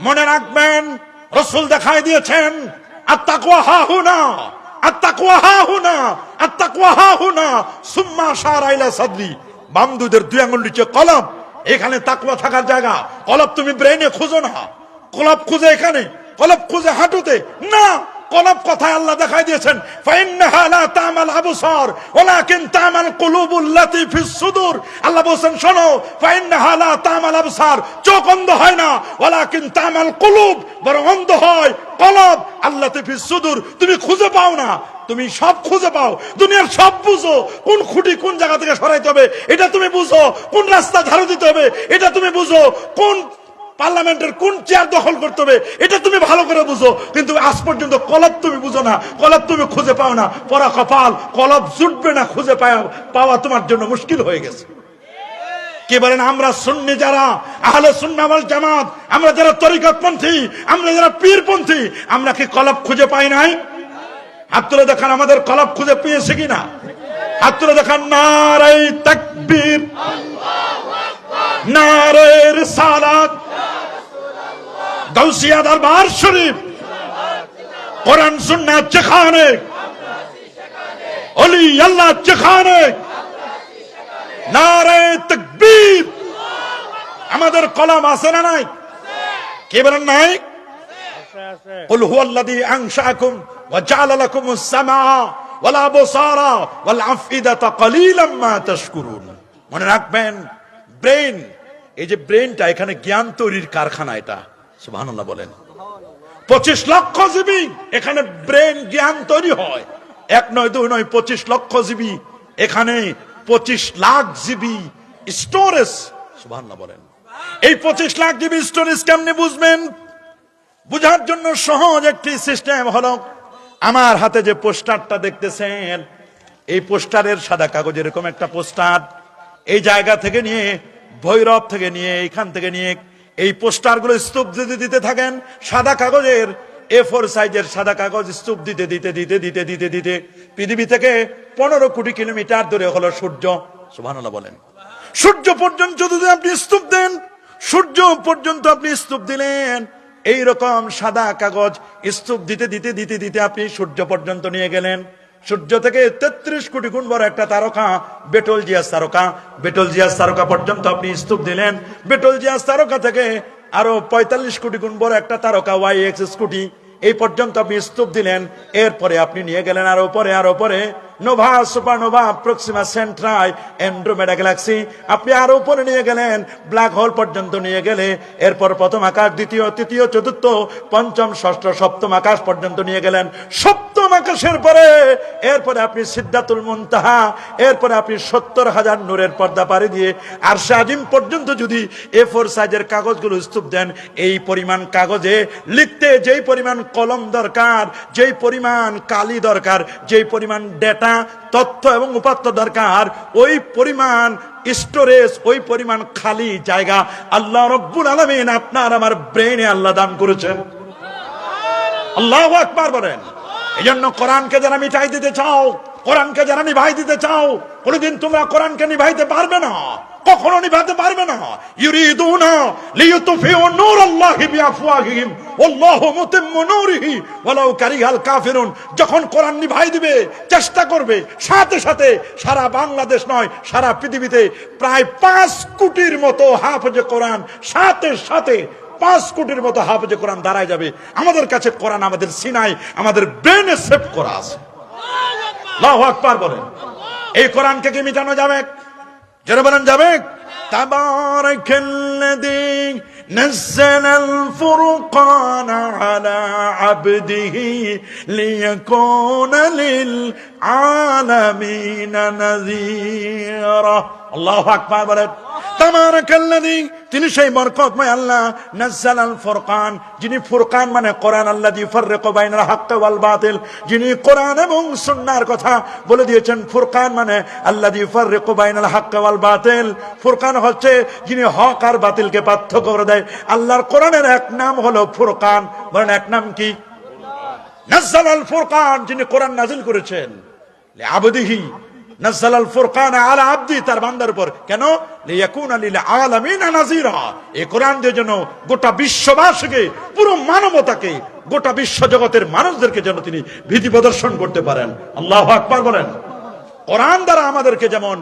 মনে রাখবেন, রাসূল দেখাই দিয়েছেন আত-তাকওয়া হাহুনা, আত-তাকওয়া হাহুনা, আত-তাকওয়া হাহুনা, সুম্মা আশারা ইলা সাদরি। বাম দুধের 2 আঙ্গুল নিচে কলব, এখানে তাকওয়া থাকার জায়গা। কলব তুমি ব্রেনে খুঁজো না, কলব খুঁজে এখানে, কলব খুঁজে হাঁটুতে না। কলব কথায় আল্লাহ দেখাই দিয়েছেন, ফাইন্নাহা লা তা'মাল আবসার ওয়ালাকিন তা'মাল কুলুবুল লাতী ফিস সুদূর। আল্লাহ বলেন শোনো, ফাইন্নাহা লা তা'মাল আবসার, চোখ অন্ধ হয় না, ওয়ালাকিন তা'মাল কুলুব, বরং অন্ধ হয় কলব, আল্লাতী ফিস সুদূর। তুমি খুঁজে পাও না, তুমি সব খুঁজে পাও, দুনিয়ার সব বুঝো। কোন খুঁটি কোন জায়গা থেকে সরাইতে হবে এটা তুমি বুঝো, কোন রাস্তা ঝাড়ু দিতে হবে এটা তুমি বুঝো, কোন পার্লামেন্টের কোন চেয়ার দখল করতে হবে এটা তুমি ভালো করে বুঝো, কিন্তু আজ পর্যন্ত কলব তুমি বুঝো না, কলব তুমি খুঁজে পাও না। পরা কপাল, কলব জুটবে না, খুঁজে পাওয়া তোমার জন্য মুশকিল হয়ে গেছে। কি বলেন? আমরা সুন্নি যারা, আহলে সুন্নাহ ওয়াল জামাত, আমরা যারা তরিকতপন্থী, আমরা যারা পীরপন্থী, আমরা কি কলব খুঁজে পাই নাই? হাত তুলে দেখান আমাদের কলব খুঁজে পেয়েছে কিনা। হাত তুলে দেখান। নারে তাকবীর, নারে রিসালাত, গাউসিয়া দরবার শরীফ, কোরআন সুন্নাত যেখানে, ওলি আল্লাহ যেখানে, নারে তাকবীর। আমাদের কলম আছে না নাই? কে বলেন নাই? কুল হুয়াল্লাযী আনশাআকুম ওয়া জাআলা লাকুমুস সামাআ ওয়াল আবসারা ওয়াল আফইদাতা ক্বালীলাম মা তাশকুরুন। মনে রাখবেন, ব্রেন, এই যে ব্রেনটা, এখানে জ্ঞান তৈরির কারখানা এটা। সুবহানাল্লাহ বলেন। 25 লক্ষ জিবি এখানে ব্রেন জ্ঞান তৈরি হয়। 1 নয় 2 নয়, 25 লক্ষ জিবি এখানে, 25 লাখ জিবি স্টোরেজ। সুবহানাল্লাহ বলেন। এই 25 লাখ জিবি স্টোরেজ কেমনে বুঝবেন? বুঝার জন্য সহজ একটি সিস্টেম হলো, আমার হাতে যে পোস্টারটা দেখতেছেন, এই পোস্টারের সাদা কাগজ, এরকম একটা পোস্টার, এই জায়গা থেকে নিয়ে, ভৈরব থেকে নিয়ে, এখান থেকে নিয়ে এই পোস্টারগুলো স্তূপ দিতে দিতে থাকেন। সাদা কাগজের A4 সাইজের সাদা কাগজ স্তূপ দিতে দিতে দিতে দিতে দিতে দিতে পৃথিবী থেকে 15 কোটি কিলোমিটার দূরে হলো সূর্য। সুবহানাল্লাহ বলেন। সূর্য পর্যন্ত যদি আপনি স্তূপ দেন, সূর্য পর্যন্ত আপনি স্তূপ দিলেন, এইরকম সাদা কাগজ স্তূপ দিতে দিতে দিতে দিতে আপনি সূর্য পর্যন্ত নিয়ে গেলেন। সূর্য থেকে 33 কোটি গুণ বড় একটা তারকা বেটলজিয়াস তারকা, বেটলজিয়াস তারকা পর্যন্ত আপনি স্তূপ দিলেন। বেটলজিয়াস তারকা থেকে আরো 45 কোটি গুণ বড় একটা তারকা YX কোটি, এই পর্যন্ত আপনি স্তূপ দিলেন। এরপরে আপনি নিয়ে গেলেন আরো পরে, আরো পরে Nova, supernova, Proxima সেন্ট্রাই, Andromeda Galaxy, আপনি আরো উপরে নিয়ে গেলেন, ব্ল্যাক হোল পর্যন্ত নিয়ে গেলে, এরপর প্রথম আকাশ, দ্বিতীয়, তৃতীয়, চতুর্থ, পঞ্চম, ষষ্ঠ, সপ্তম আকাশ পর্যন্ত নিয়ে গেলেন। সপ্তম আকাশের পরে, এরপরে আপনি সিদরাতুল মুনতাহা, এরপরে আপনি 70,000 নূরের পর্দা পাড়ি দিয়ে আরশে আজিম পর্যন্ত যদি A4 সাইজের কাগজগুলো স্তূপ দেন, এই পরিমাণ কাগজে লিখতে যেই পরিমাণ কলম দরকার, যেই পরিমাণ কালি দরকার, যেই পরিমাণ ডেটা তথ্য এবং উপাত্ত দরকার, ওই পরিমাণ স্টোরেজ, ওই পরিমাণ খালি জায়গা আল্লাহ রব্বুল আলামিন আপনার আমার ব্রেনে আল্লাহ দান করেছেন। আল্লাহু আকবার বলেন। এই জন্য কোরআনকে যারা মিটাই দিতে চাও, কোরআনকে যারা নিভাই দিতে চাও, কোনদিন তোমরা কোরআনকে নিভাইতে পারবে না, কখনো নিভাতে পারবে না। ইউরিদুনা লিইউতফিউ নূরাল্লাহি বিআফওয়াহিহিম ওয়াল্লাহু মুতিম্মু নূরিহি ওয়ালাউ কারিহাল কাফিরুন। যখন কোরআন নিভাই দিবে চেষ্টা করবে, সাথে সাথে সারা বাংলাদেশ নয় সারা পৃথিবীতে প্রায় 5 কোটির মতো হাফেজে কোরআন সাথে সাথে 5 কোটির মতো হাফেজে কোরআন দাঁড়ায় যাবে। আমাদের কাছে কোরআন আমাদের সিনায়, আমাদের ব্রেনে সেভ করা আছে। আল্লাহু আকবার বলেন। এই কোরআনকে কি মিটানো যাবে? যারা বলেন যাবে। তাবারাকাল্লাযী নাযালাল ফুরকানা আলা আবদিহি লিয়াকুনা লিল আলামিনা নাযীরা। আল্লাহু আকবার বলেন। তাবারাকাল্লাযী, তিনি সেই বরকতময় আল্লাহ, নাযালাল ফুরকান, যিনি ফুরকান মানে কোরআন, আল্লাযী ফাররাকা বাইনাল হক ওয়াল বাতিল, যিনি কোরআন এবং সুন্নাহর কথা বলে দিয়েছেন। ফুরকান মানে আল্লাযী ফাররাকা বাইনাল হক ওয়াল বাতিল, ফুরকান হচ্ছে যিনি হক আর বাতিলকে পার্থক্য করে দেয়। আল্লাহর কোরআনের এক নাম হলো ফুরকান। বলেন এক নাম কি? নাযালাল ফুরকান, যিনি কোরআন নাযিল করেছেন লিআবদিহি, নাযালাল ফুরকান আলা আবদি, তার বান্দার উপর। কেন? লিয়াকুনা লিল আলামিনা নাযীরা, এই কোরআন দিয়ে যেন গোটা বিশ্ববাসীকে, পুরো মানবতাকে, গোটা বিশ্ব জগতের মানুষদেরকে যেন তিনি ভীতি প্রদর্শন করতে পারেন। আল্লাহু আকবার বলেন। কোরআন দ্বারা আমাদেরকে যেমন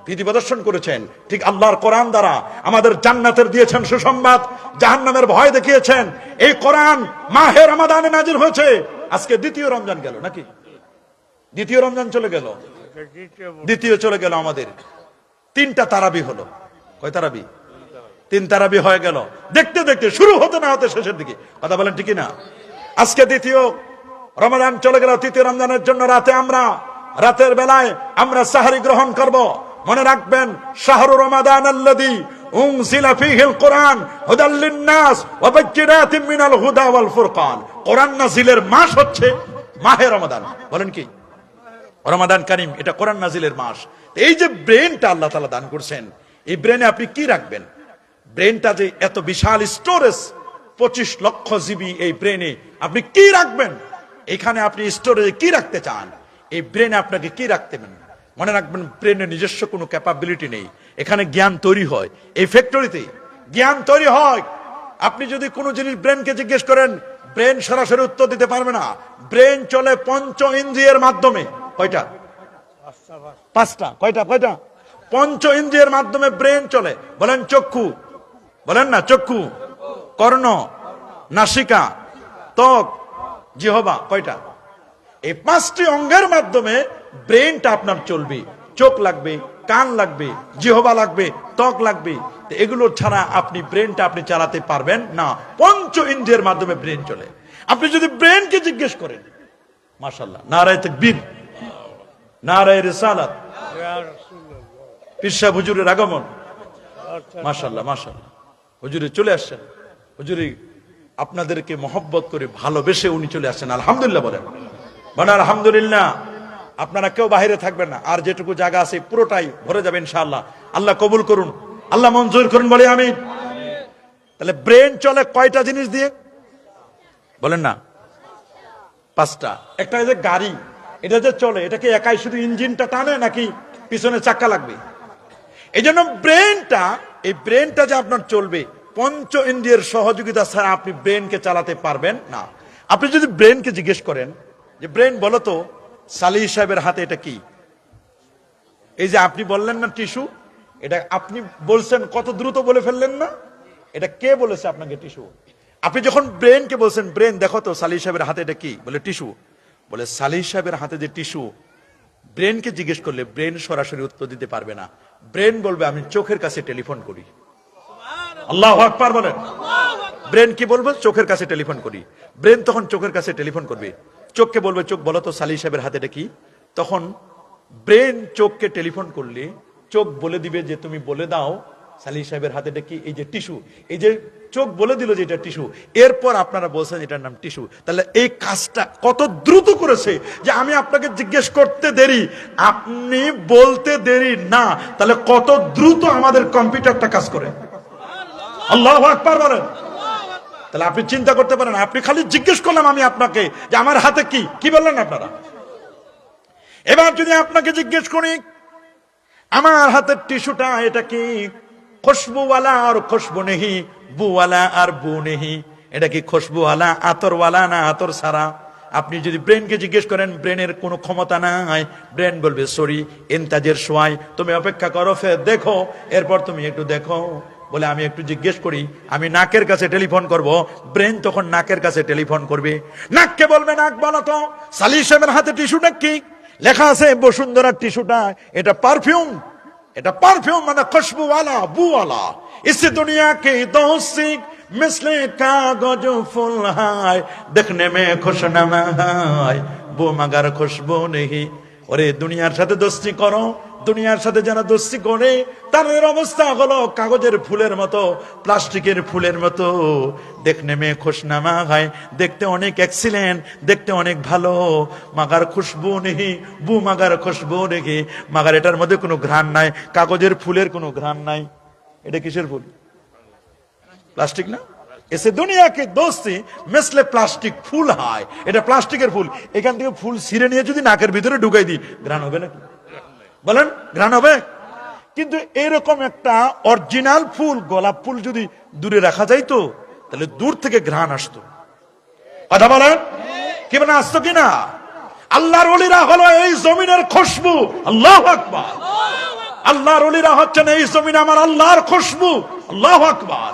ভীতি প্রদর্শন করেছেন, ঠিক আল্লাহর কোরআন দ্বারা আমাদের জান্নাতের দিয়েছেন সুসংবাদ, জাহান্নামের ভয় দেখিয়েছেন। এই কোরআন মাহে রমাদানে নাজিল হয়েছে। আজকে দ্বিতীয় রমজান গেল নাকি? দ্বিতীয় রমজান চলে গেল, দ্বিতীয় চলে গেল। আমাদের 3টা তারাবি হলো। কয় তারাবি? 3 তারাবি হয়ে গেল। দেখতে দেখতে শুরু হতে না হতে শেষের দিকে। কথা বলেন ঠিক না? আজকে দ্বিতীয় রমাদান চলে গেল। তৃতীয় রমজানের জন্য রাতের বেলায় আমরা সাহরি গ্রহণ করব। মনে রাখবেন, শাহরু রমাদান আল্লাযী উনজিলা ফীহিল কোরআন হুদাল লিন-নাস ওয়া বায়্যিনাতিন মিনাল হুদা ওয়াল ফুরকান। কোরআন নাযিলের মাস হচ্ছে মাহে রমাদান। বলেন কি? রমাদান কারীম, এটা কোরআন নাযিলের মাস। এই যে ব্রেনটা আল্লাহ তাআলা দান করছেন, এই ব্রেনে আপনি কি রাখবেন? ব্রেনটা যে এত বিশাল স্টোরেজ, 25 লক্ষ জিবি, এই ব্রেনে আপনি কি রাখবেন? এখানে আপনি স্টোরেজে কি রাখতে চান? এই ব্রেনে আপনাকে কি রাখতে চান? মনে রাখবেন, ব্রেনের নিজস্ব কোনো ক্যাপাবিলিটি নেই। এখানে জ্ঞান তৈরি হয়, এই ফ্যাক্টরিতে জ্ঞান তৈরি হয়। আপনি যদি কোনো জিনিস ব্রেনকে জিজ্ঞেস করেন, ব্রেন সরাসরি উত্তর দিতে পারবে না। ব্রেন চলে 5 ইন্দ্রিয়ের মাধ্যমে। কয়টা? 5টা। কয়টা? 5 ইন্দ্রিয়ের মাধ্যমে ব্রেন চলে। বলেন চক্ষু, বলেন না, চক্ষু, কর্ণ, নাসিকা, ত্বক, জিহ্বা। কয়টা? এই 5টি অঙ্গের মাধ্যমে ব্রেনটা আপনার চলবে। চোখ লাগবে, কান লাগবে, জিহ্বা লাগবে, ত্বক লাগবে। এগুলো ছাড়া আপনি ব্রেনটা আপনি চালাতে পারবেন না। 5 ইন্দ্রিয়ের মাধ্যমে ব্রেন চলে। আপনি যদি ব্রেনকে জিজ্ঞেস করেন, মাশাআল্লাহ, নারায়ে তাকবীর, নারায়ে রিসালাত, পীর সাহেব হুজুরের আগমন, মাশাআল্লাহ মাশাআল্লাহ, হুজুরে চলে আসছেন। হুজুরি আপনাদেরকে মহব্বত করে ভালোবেসে উনি চলে আসছেন। আলহামদুলিল্লাহ বলেন, বলেন আলহামদুলিল্লাহ। আপনারা কেউ বাইরে থাকবেন না, আর যেটুকু জায়গা আছে পুরোটাই ভরে যাবে ইনশাআল্লাহ। আল্লাহ কবুল করুন, আল্লাহ মঞ্জুর করুন, বলে আমিন। তাহলে ব্রেন চলে কয়টা জিনিস দিয়ে? বলেন না, 5টা। একটা যে গাড়ি, এটা যে চলে, এটাকে একাই শুধু ইঞ্জিনটা টানে নাকি পিছনে চাকা লাগবে? এই জন্য ব্রেনটা, এই ব্রেনটা যে আপনার চলবে, 5 ইন্দ্রিয়ের সহযোগিতা ছাড়া আপনি ব্রেনকে চালাতে পারবেন না। আপনি যদি ব্রেনকে জিজ্ঞেস করেন যে ব্রেন বলো তো সালিহ সাহেবের হাতে এটা কি, এই যে আপনি বললেন না টিস্যু, এটা আপনি বলছেন, কত দ্রুত বলে ফেললেন না? এটা কে বলেছে আপনাকে টিস্যু? আপনি যখন ব্রেনকে বলছেন, ব্রেন দেখো তো সালিহ সাহেবের হাতে এটা কি, বলে টিস্যু। বলে সালিহ সাহেবের হাতে যে টিস্যু, ব্রেনকে জিজ্ঞেস করলে ব্রেন সরাসরি উত্তর দিতে পারবে না। ব্রেন বলবে আমি চোখের কাছে টেলিফোন করি। আল্লাহু আকবার বলেন। ব্রেন কি বলবে? চোখের কাছে টেলিফোন করি। ব্রেন তখন চোখের কাছে টেলিফোন করবে, চোখকে বলবে, চোখ বলো তো সালি সাহেবের হাতে এটা কি? তখন ব্রেন চোখকে টেলিফোন করলে চোখ বলে দিবে যে তুমি বলে দাও সালি সাহেবের হাতে এটা কি? এই যে টিস্যু, এই যে চোখ বলে দিল যে এটা টিস্যু, এরপর আপনারা বলছেন এটার নাম টিস্যু। তাহলে এই কাজটা কত দ্রুত করেছে যে আমি আপনাকে জিজ্ঞেস করতে দেরি, আপনি বলতে দেরি না, তাহলে কত দ্রুত আমাদের কম্পিউটারটা কাজ করে। আল্লাহু আকবার বলেন। তাহলে আপনি চিন্তা করতে পারেন, আপনি খালি জিজ্ঞেস করলাম আমি আপনাকে যে আমার হাতে কি, কি বললেন আপনারা? এবার যদি আপনাকে জিজ্ঞেস করি আমার হাতের টিস্যুটা এটা কি খুশবুওয়ালা আর খুশবু নেহি, বুওয়ালা আর বু নেহি, এটা কি খুশবুওয়ালা আতরওয়ালা না আতর সারা? আপনি যদি ব্রেনকে জিজ্ঞেস করেন, ব্রেনের কোনো ক্ষমতা নাই, ব্রেন বলবে সরি ইন্তাজের সোয়াই, তুমি অপেক্ষা করো, ফের দেখো, এরপর তুমি একটু দেখো। বলে আমি একটু জিজ্ঞেস করি, আমি নাকের কাছে টেলিফোন করব, ব্রেন তখন নাকের কাছে টেলিফোন করবে, নাককে বলবে নাক বলো তো সালি সাহেবের হাতে টিস্যুটা কি? লেখা আছে বসুন্ধরার টিস্যুটা এটা পারফিউম, এটা পারফিউম মানে খুশবুওয়ালা বুওয়ালা। इस दुनिया के दोस्ती मिसले कागज फूल है, देखने में खुशनुमा है वो मगर खुशबू नहीं। ওরে দুনিয়ার সাথে দোস্তি করো, দুনিয়ার সাথে যারা দোস্তি করে তাদের অবস্থা হলো কাগজের ফুলের মতো, প্লাস্টিকের ফুলের মতো। দেখনে মে খুশনামা হয়, দেখতে অনেক এক্সিলেন্ট, দেখতে অনেক ভালো, মাগার খুশবু নেই, বু মাগার খুশবু নেই, মাগার এটার মধ্যে কোনো ঘ্রাণ নাই, কাগজের ফুলের কোনো ঘ্রাণ নাই। এটা কিসের ফুল? প্লাস্টিক না? এসে দুনিয়াকে দোস্তি মিসলে প্লাস্টিক ফুল হয়, এটা প্লাস্টিকের ফুল। এখান থেকে ফুল ছিঁড়ে নিয়ে যদি নাকের ভিতরে ঢুকাই দিই, ঘ্রাণ হবে নাকি? বলেন ঘ্রাণ হবে? কিন্তু এরকম একটা অরিজিনাল ফুল, গোলাপ ফুল যদি দূরে রাখা যাইতো তাহলে দূর থেকে ঘ্রাণ আসতো। কথা বলেন কি মানে আসতো কিনা? আল্লাহর ওলিরা হলো এই জমিনের খুশবু। আল্লাহু আকবার। আল্লাহর ওলিরা হচ্ছেন এই জমিনে আমার আল্লাহর খুশবু। আল্লাহু আকবার।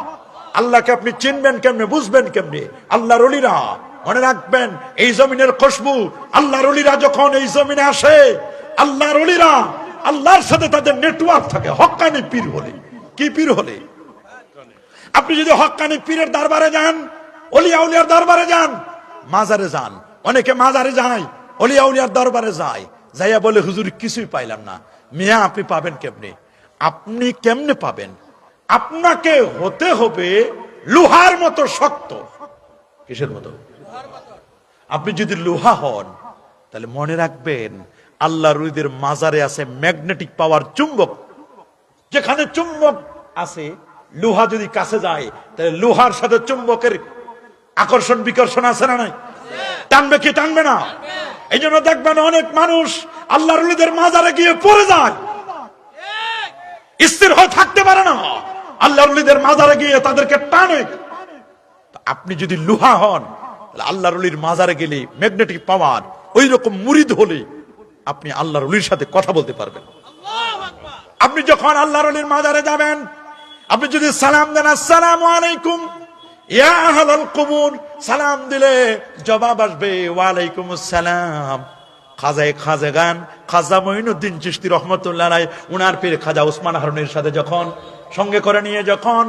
আল্লাহকে আপনি চিনবেন কেমনে, বুঝবেন কেমনে? আল্লাহর ওলিরা, মনে রাখবেন এই জমিনের খুশবু। আল্লাহর ওলিরা যখন এই জমিনে আসে, আল্লাহর ওলিরা আল্লাহর সাথে তাদের নেটওয়ার্ক থাকে। হক্কানি পীর হলে, কি পীর হলে? আপনি যদি হক্কানি পীরের দরবারে যান, ওলিয়া উলিয়ার দরবারে যান, মাজারে যান, অনেকে মাজারে যায়, ওলিয়া উলিয়ার দরবারে যায়, যাইয়া বলে হুজুর কিছুই পাইলাম না। মিয়া আপনি পাবেন কেমনে? আপনি কেমনে পাবেন? আপনাকে হতে হবে লোহার মতো শক্ত। কিসের মতো? আপনি যদি লোহা হন তাহলে মনে রাখবেন আল্লাহর ওলিদের মাজারে আছে ম্যাগনেটিক পাওয়ার, চুম্বক। যেখানে চুম্বক আছে, লোহা যদি কাছে যায় তাহলে লোহার সাথে চুম্বকের আকর্ষণ বিকর্ষণ আছে না নাই? টানবে কি টানবে না? এই জন্য দেখবেন অনেক মানুষ আল্লাহর ওলিদের মাজারে গিয়ে পড়ে যায়, স্থির হয়ে থাকতে পারে না, আল্লাহর ওলিদের মাজারে গিয়ে তাদেরকে টানে। আপনি যদি লোহা হন, আল্লাহর ওলির মাজারে গেলে ম্যাগনেটিক পাওয়ার, ওই রকম মুরিদ হলে আপনি আল্লাহর ওলির সাথে কথা বলতে পারবেন। আপনি যখন আল্লাহর ওলির মাজারে যাবেন, আপনি যদি সালাম দেন আসসালামু আলাইকুম ইয়া আহলাল কুবুর, সালাম দিলে জবাব আসবে ওয়ালাইকুম আসসালাম। খাজায়ে খাজাগান খাজা মঈনুদ্দিন চিশতি রহমতুল্লাহ আলাইহি, উনার পীর খাজা ওসমান হারুনের সাথে যখন সঙ্গে করে নিয়ে যখন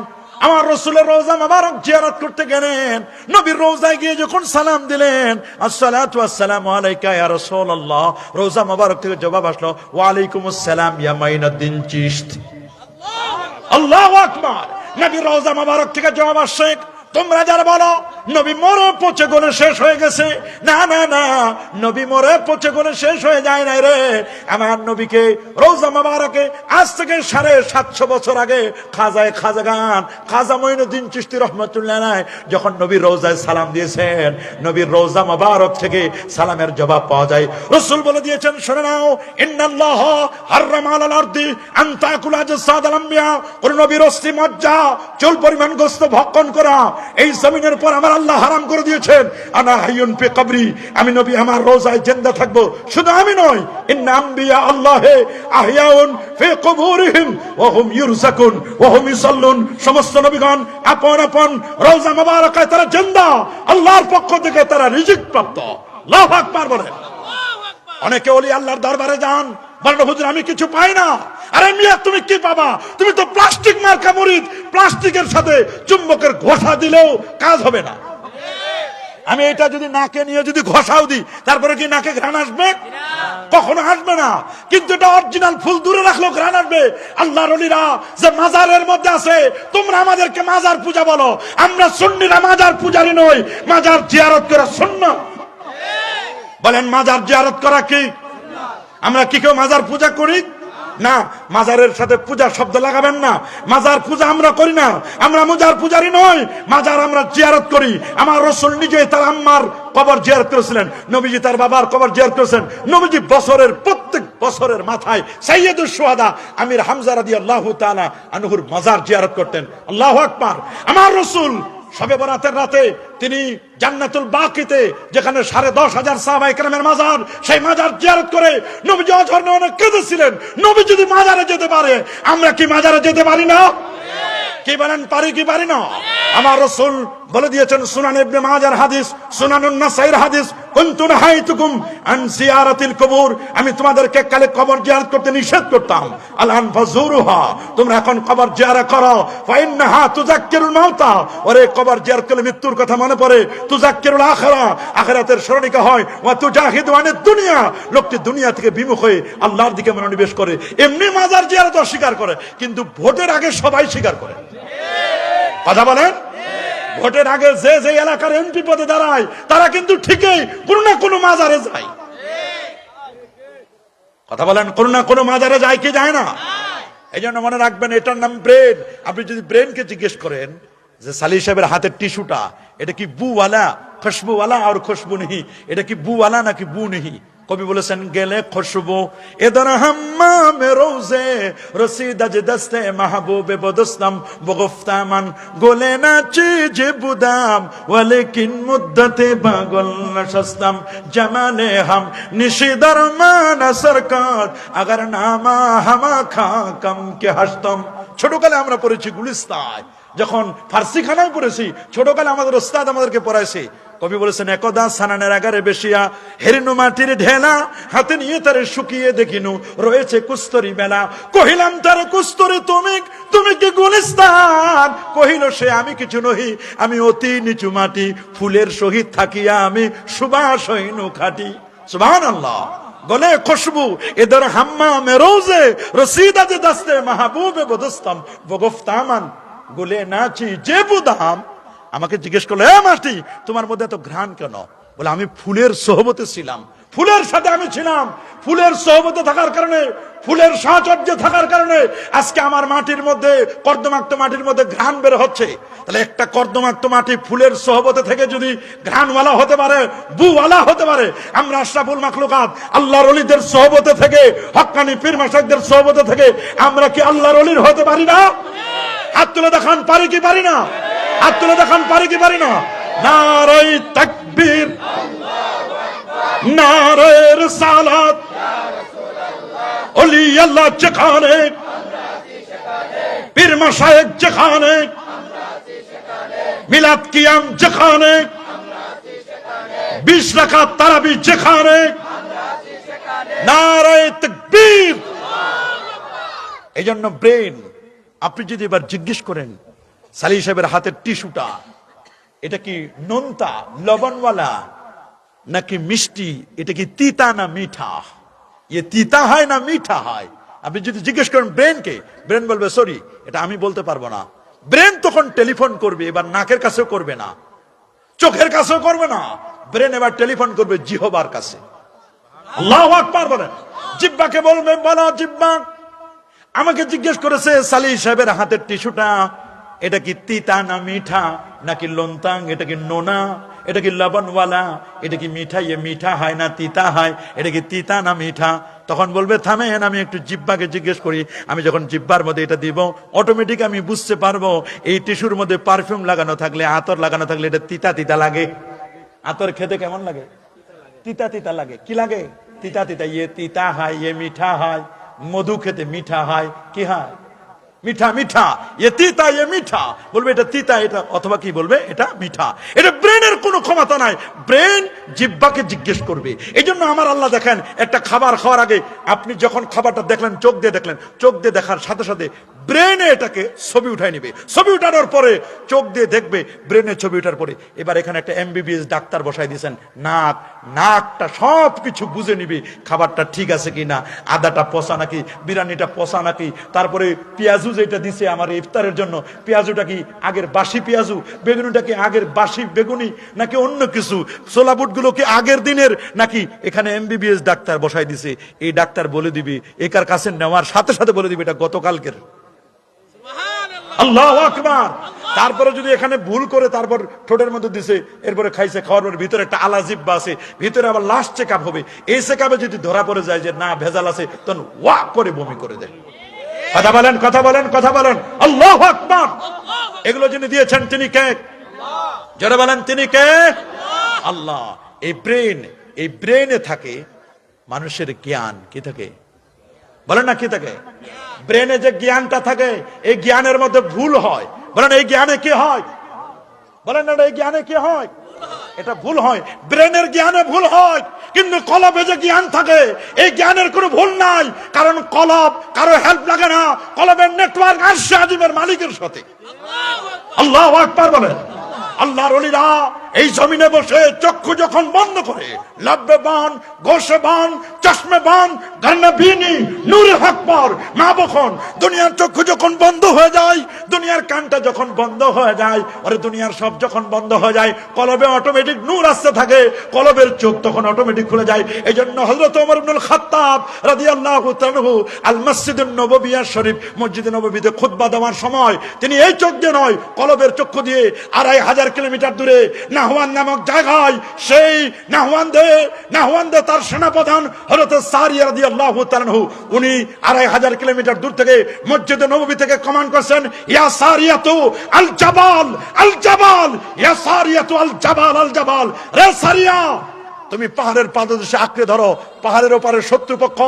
আমার রাসূলের রওজা মোবারক জিয়ারত করতে গেলেন, নবীর রওজায় গিয়ে যখন সালাম দিলেন আসসালাতু ওয়াসসালামু আলাইকা ইয়া রাসূলুল্লাহ, রওজা মোবারক থেকে জবাব আসলো ওয়ালাইকুম আসসালাম ইয়া মঈনুদ্দিন চিশতি। আল্লাহু আকবার। নবীর রওজা মোবারক থেকে জবাব আসছে, তোমরা যারা বলো নবী মরে পচে গলে শেষ হয়ে গেছে, না না না, নবী মরে পচে গলে শেষ হয়ে যায় নাই রে। আমার নবীকে রওজা মোবারকে আজ থেকে 750 বছর আগে খাজায়ে খাজাগান খাজা মঈনুদ্দিন চিশতি রাহমাতুল্লাহ আলাইহি যখন নবীর রওজায় সালাম দিয়েছেন, নবীর রওজা মোবারক থেকে সালামের জবাব পাওয়া যায়। রাসূল বলে দিয়েছেন, শুনে নাও, ইন্নাল্লাহ হারামা আলাল আরদি আন তাকুলা জাসাদাল আমবিয়া, কোন নবীর অস্থি মজ্জা চুল পরিমাণ গোশত ভক্ষণ করা এই জমিনের পর আমার আল্লাহ হারাম করে দিয়েছেন। আনা হাইয়ুন ফি কবরি, আমি নবী আমার রওজায় জিন্দা থাকবো। শুধু আমি নই, ইন্না আম্বিয়া আল্লাহে আহইয়াউন ফি কুবুরিহিম ওয়া হুম ইউরযাকুন ওয়া হুম ইসাল্লুন, সমস্ত নবীগণ আপন আপন রওজা মোবারকায় তারা জিন্দা, আল্লাহর পক্ষ থেকে তারা রিজিক প্রাপ্ত। আল্লাহু আকবার বলেন। অনেকে ওলি আল্লাহর দরবারে যান, বলেন হুজুর আমি কিছু পাই না। আরে মিয়া তুমি কি পাবা? তুমি তো প্লাস্টিক মার্কা মুরিদ, প্লাস্টিকের সাথে চুম্বকের ঘষা দিলেও কাজ হবে না। আমি এটা যদি নাকে নিয়ে যদি ঘষাও দিই, তারপরে কি নাকে ঘ্রাণ আসবে? কখনো আসবে না। কিন্তু এটা অরিজিনাল ফুল, দূরে রাখলেও ঘ্রাণ আসবে। আল্লাহর ওলিরা যে মাজারের মধ্যে আছে, তোমরা আমাদেরকে মাজার পূজা বলো, আমরা সুন্নিরা মাজার পূজারি নই, মাজার জিয়ারত করা সুন্নাত। বলেন মাজার জিয়ারত করা কি? আমরা কি কেউ মাজার পূজা করি? না, মাজারের সাথে পূজা শব্দ লাগাবেন না। মাজার পূজা আমরা করি না, আমরা মাজার পূজারি নই, মাজার আমরা জিয়ারত করি। আমার রাসূল নিজে তার আম্মার কবর জিয়ারত করেছিলেন, নবীজি তার বাবার কবর জিয়ারত করেছেন। নবীজি বছরের প্রত্যেক বছরের মাথায় সাইয়্যিদুশ শুহাদা আমির হামজা রাদিয়াল্লাহু তাআলা আনহুর মাজার জিয়ারত করতেন। আল্লাহু আকবার। আমার রাসূল শবে বরাতের রাতে তিনি জান্নাতুল বাকিতে, যেখানে 10,500 সাহাবায়ে কেরামের মাজার, সেই মাজার জিয়ারত করে নবীজি অঝরনে অনেক কেঁদেছিলেন। নবী যদি মাজারে যেতে পারে, আমরা কি মাজারে যেতে পারি না? কি বলেন, পারি কি পারি না? আমার রাসূল বলে দিয়েছেন, সুনান ইবনে মাজার হাদিস, সুনানুন নাসাইর হাদিস, কুনতু নাহাইতুকুম আন জিয়ারাতিল কুবুর, আমি তোমাদেরকে কালে কবর জিয়ারত করতে নিষেধ করতাম। আলআন ফাজুরুহা, তোমরা এখন কবর জিয়ারত করো। ফাইন্নাহা তুযাক্কিরুল মাউতা, ওরে কবর জিয়ারত করলে মৃত্যুর কথা মনে পড়ে। তুযাক্কিরুল আখিরা, আখিরাতের স্মরণিকা হয়। ওয়া তুজাহিদু আনিদ দুনিয়া, লোকটি দুনিয়া থেকে বিমুখ হয়ে আল্লাহর দিকে মনোনিবেশ করে। এমনি মাজার জিয়ারত অস্বীকার করে, কিন্তু ভোটের আগে সবাই স্বীকার করে। কথা বলেন, ভোটের আগে যে যে এলাকার এমপি পদে দাঁড়ায়, তারা কিন্তু ঠিকই কোনো না কোনো মাজারে যায়। কথা বলেন, কোনো না কোনো মাজারে যায় কি যায় না? এই জন্য মনে রাখবেন, এটার নাম ব্রেন। আপনি যদি ব্রেনকে জিজ্ঞেস করেন যে সালি সাহেবের হাতের টিস্যুটা, এটা কি বুওয়ালা, খুশবুওয়ালা আর খুশবু নেই, এটা কি বুওয়ালা নাকি বু নেই? কবি বলেছেন, গেলে খুশবু এদর হাম্মামে রোজে রসিদ আজ দস্তে মাহবুবে বদস্তম বগফতামান গোলে না চিজ বুদাম ওয়ালেকিন মুদ্দতে বাগল নশস্তম জামালে হাম নিশিদর মান সরকার আগার নামা হামা খা কম কে হাসতম। ছোটকালে আমরা পড়েছি গুলিস্তায়, যখন ফার্সি খানায় পড়েছি, ছোটকালে আমাদের ওস্তাদ আমাদেরকে পড়াইছে। কবি বলেছেন, একদা সানানের আগারে বেশিয়া হেরিনু মাটির ঢেলা, হাতে নিয়ে তারে শুকিয়ে দেখিনু রয়েছে কুস্তরি মেলা। কহিলাম তারে কুস্তরি তুমি, তুমি কি গুলিস্তান? কহিল সে, আমি কিছু নহি, আমি অতি নিচু মাটি, ফুলের সহিত থাকিয়া আমি সুবাস হইনু খাটি। সুবহানাল্লাহ। গলে খুশবু এদের হাম্মামে রোজে রসিদা যে দস্তে মাহবুবে বদস্তম বগফতামান গোলে নাচি যে বুদাম। আমাকে জিজ্ঞেস করলো, এ মাটি, তোমার মধ্যে এত ঘ্রাণ কেন? বলে, আমি ফুলের সোহবতে ছিলাম, ফুলের সাথে আমি ছিলাম। ফুলের সোহবতে থাকার কারণে, ফুলের সাহচর্যে থাকার কারণে আজকে আমার মাটির মধ্যে, কর্দমাক্ত মাটির মধ্যে ঘ্রাণ বের হচ্ছে। তাহলে একটা কর্দমাক্ত মাটি ফুলের সোহবতে থেকে যদি ঘ্রাণওয়ালা হতে পারে, বুওয়ালা হতে পারে, আমরা আশরাফুল মাখলুকাত আল্লাহর ওলিদের সোহবতে থেকে, হক্কানি পীর মাশায়েখদের সোহবতে থেকে আমরা কি আল্লাহর ওলির হতে পারি না? হাত তুলে দেখান, পারি কি পারি না? হাত তুলে দেখান, পারি কি পারি না? নারে তাকবীর, নারে রিসালাত, ওলি আল্লাহ যেখানে, পীর মাশায়েখ যেখানে, মিলাদ কিয়াম যেখানে, 20 রাকাত তারাবি যেখানে, নারে তাকবীর। এই জন্য ব্রেন, আপনি যদি এবার জিজ্ঞেস করেন সালি সাহেবের হাতের টিস্যুটা, এটা কি নোনতা লবণওয়ালা নাকি মিষ্টি, এটা কি তিতা না মিঠা, এ তিতা হয় না মিঠা হয়, আপনি যদি জিজ্ঞেস করেন ব্রেনকে, ব্রেন বলবে সরি, এটা আমি বলতে পারবো না। ব্রেন তখন টেলিফোন করবে, এবার নাকের কাছেও করবে না, চোখের কাছেও করবে না, ব্রেন এবার টেলিফোন করবে জিহ্বার কাছে। আল্লাহু আকবার বলেন। জিহ্বাকে বলবে, বলো জিহ্বা, আমাকে জিজ্ঞেস করেছে সালি সাহেবের হাতের টিস্যুটা, এটা কি তিতা না মিঠা নাকি লোনতাং, এটা কি নোনা, এটা কি লবণওয়ালা, এটা কি মিঠা, এ মিঠা হয় না তিতা হয়, এটা কি তিতা না মিঠা? তখন বলবে, থামেন, আমি একটু জিহ্বাকে জিজ্ঞেস করি। আমি যখন জিহ্বার মধ্যে এটা দিব, অটোমেটিক আমি বুঝতে পারবো এই টিস্যুর মধ্যে পারফিউম লাগানো থাকলে, আতর লাগানো থাকলে এটা তিতা তিতা লাগে। আতর খেতে কেমন লাগে? তিতা তিতা লাগে। কি লাগে? তিতা তিতা। ইয়ে তিতা হয়, ইয়ে মিঠা হয়। মধু খেতে মিঠা হয়, কি হয়? মিঠা মিঠা। এ তিতা, এ মিঠা। বলবে এটা তিতা, এটা, অথবা কি বলবে এটা মিঠা। এটা ব্রেনের কোনো ক্ষমতা নাই, ব্রেন জিহ্বাকে জিজ্ঞেস করবে। এই জন্য আমার আল্লাহ দেখেন, একটা খাবার খাওয়ার আগে আপনি যখন খাবারটা দেখলেন, চোখ দিয়ে দেখলেন, চোখ দিয়ে দেখার সাথে সাথে ব্রেনে এটাকে ছবি উঠাই নিবে। ছবি উঠানোর পরে চোখ দিয়ে দেখবে, ব্রেনে ছবি উঠার পরে এবার এখানে একটা এমবিবিএস ডাক্তার বসাই দিয়েছেন, নাকটা সব কিছু বুঝে নিবে, খাবারটা ঠিক আছে কি না, আদাটা পচা নাকি, বিরিয়ানিটা পচা নাকি, তারপরে পেঁয়াজু যেটা দিছে আমার ইফতারের জন্য, পেঁয়াজুটা কি আগের বাসি পেঁয়াজু, বেগুনিটা কি আগের বাসি বেগুনি নাকি অন্য কিছু, ছোলা বুটগুলো কি আগের দিনের নাকি। এখানে এমবিবিএস ডাক্তার বসাই দিছে, এই ডাক্তার বলে দিবি, একার কাছে নেওয়ার সাথে সাথে বলে দিবি এটা গতকালকের। আল্লাহু আকবার। তারপরে যদি এখানে ভুল করে তারপর ঠোঁটের মধ্যে দিছে, এরপরে খাইছে, খাওয়ার পরে ভিতরে একটা আলাজিব্বা আছে, ভিতরে আবার লাস্ট চেক আপ হবে, এই চেক আপে যদি ধরা পড়ে যায় যে না ভেজাল আছে, তখন ওয়া করে বমি করে দেয়। কথা বলেন, কথা বলেন, কথা বলেন। আল্লাহু আকবার। এগুলো যিনি দিয়েছেন তিনি কে? যারা বলেন তিনি কে? আল্লাহ। এই ব্রেনে থাকে মানুষের জ্ঞান। কি থাকে বলেন না, কি থাকে? ব্রেনে যে জ্ঞানটা থাকে, এই জ্ঞানের মধ্যে ভুল হয়। বলেন এই জ্ঞানে কি হয়? বলেন না এই জ্ঞানে কি হয়? এটা ভুল হয়, ব্রেনের জ্ঞানে ভুল হয়। কিন্তু কলবে যে জ্ঞান থাকে, এই জ্ঞানের কোনো ভুল নাই, কারণ কলব কারো হেল্প লাগে না। কলবের নেটওয়ার্ক আরশে আজিমের মালিকের সাথে। আল্লাহু আকবার বলেন। আল্লাহর ওলিরা এই জমিনে বসে চক্ষু যখন বন্ধ করে, লাব্বে বান, গোশে বান, চশমে বান, গান্না বিনি, নূরে আকবার, মা বখন, দুনিয়ার চক্ষু যখন বন্ধ হয়ে যায়, দুনিয়ার কানটা যখন বন্ধ হয়ে যায়, আরে দুনিয়ার সব যখন বন্ধ হয়ে যায়, কলবে অটোমেটিক নূর আসতে থাকে, কলবের চোখ তখন অটোমেটিক খুলে যায়। এই জন্য হযরত ওমর ইবনুল খাত্তাব রাদিয়াল্লাহু তাআলা আল মসজিদুন নববিয়া শরীফ, মসজিদে নববীতে খুতবা দেওয়ার সময় তিনি এই চোখ দিয়ে নয়, কলবের চক্ষু দিয়ে 2500 কিলোমিটার দূরে নাহওয়ান নামক জায়গায়, সেই নাহওয়ান্দে তার সেনাপ্রধান হযরত সারিয়া রাদিয়াল্লাহু তাআলা, উনি 2500 কিলোমিটার দূর থেকে মসজিদে নববী থেকে কমান্ড করছেন, ইয়া সারিয়াতু আল জাবাল, আল জাবাল, ইয়া সারিয়াতু আল জাবাল, আল জাবাল, রে সারিয়া তুমি পাহাড়ের পাদদেশে আঁকড়ে ধরো, পাহাড়ের ওপারে শত্রুপক্ষ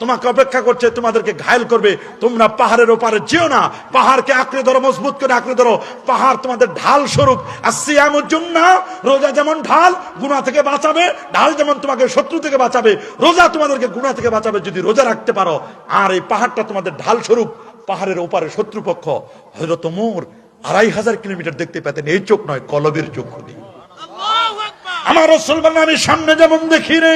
তোমাকে অপেক্ষা করছে, তোমাদেরকে ঘায়েল করবে, তোমরা পাহাড়ের ওপারে যেও না, পাহাড়কে আঁকড়ে ধরো, মজবুত করে আঁকড়ে ধরো, পাহাড় তোমাদের ঢাল স্বরূপ। আসিয়ামুজ জান্নাহ, রোজা যেমন ঢাল গুনাহ থেকে বাঁচাবে, ঢাল যেমন তোমাকে শত্রু থেকে বাঁচাবে, রোজা তোমাদেরকে গুনাহ থেকে বাঁচাবে যদি রোজা রাখতে পারো। আর এই পাহাড়টা তোমাদের ঢাল স্বরূপ, পাহাড়ের ওপারে শত্রুপক্ষ। হযরত ওমর 2500 কিলোমিটার দেখতে পেতেন, এই চোখ নয়, কলবের চক্ষু দিয়ে। আমার রাসূল বলেন, আমি সামনে যেমন দেখি রে,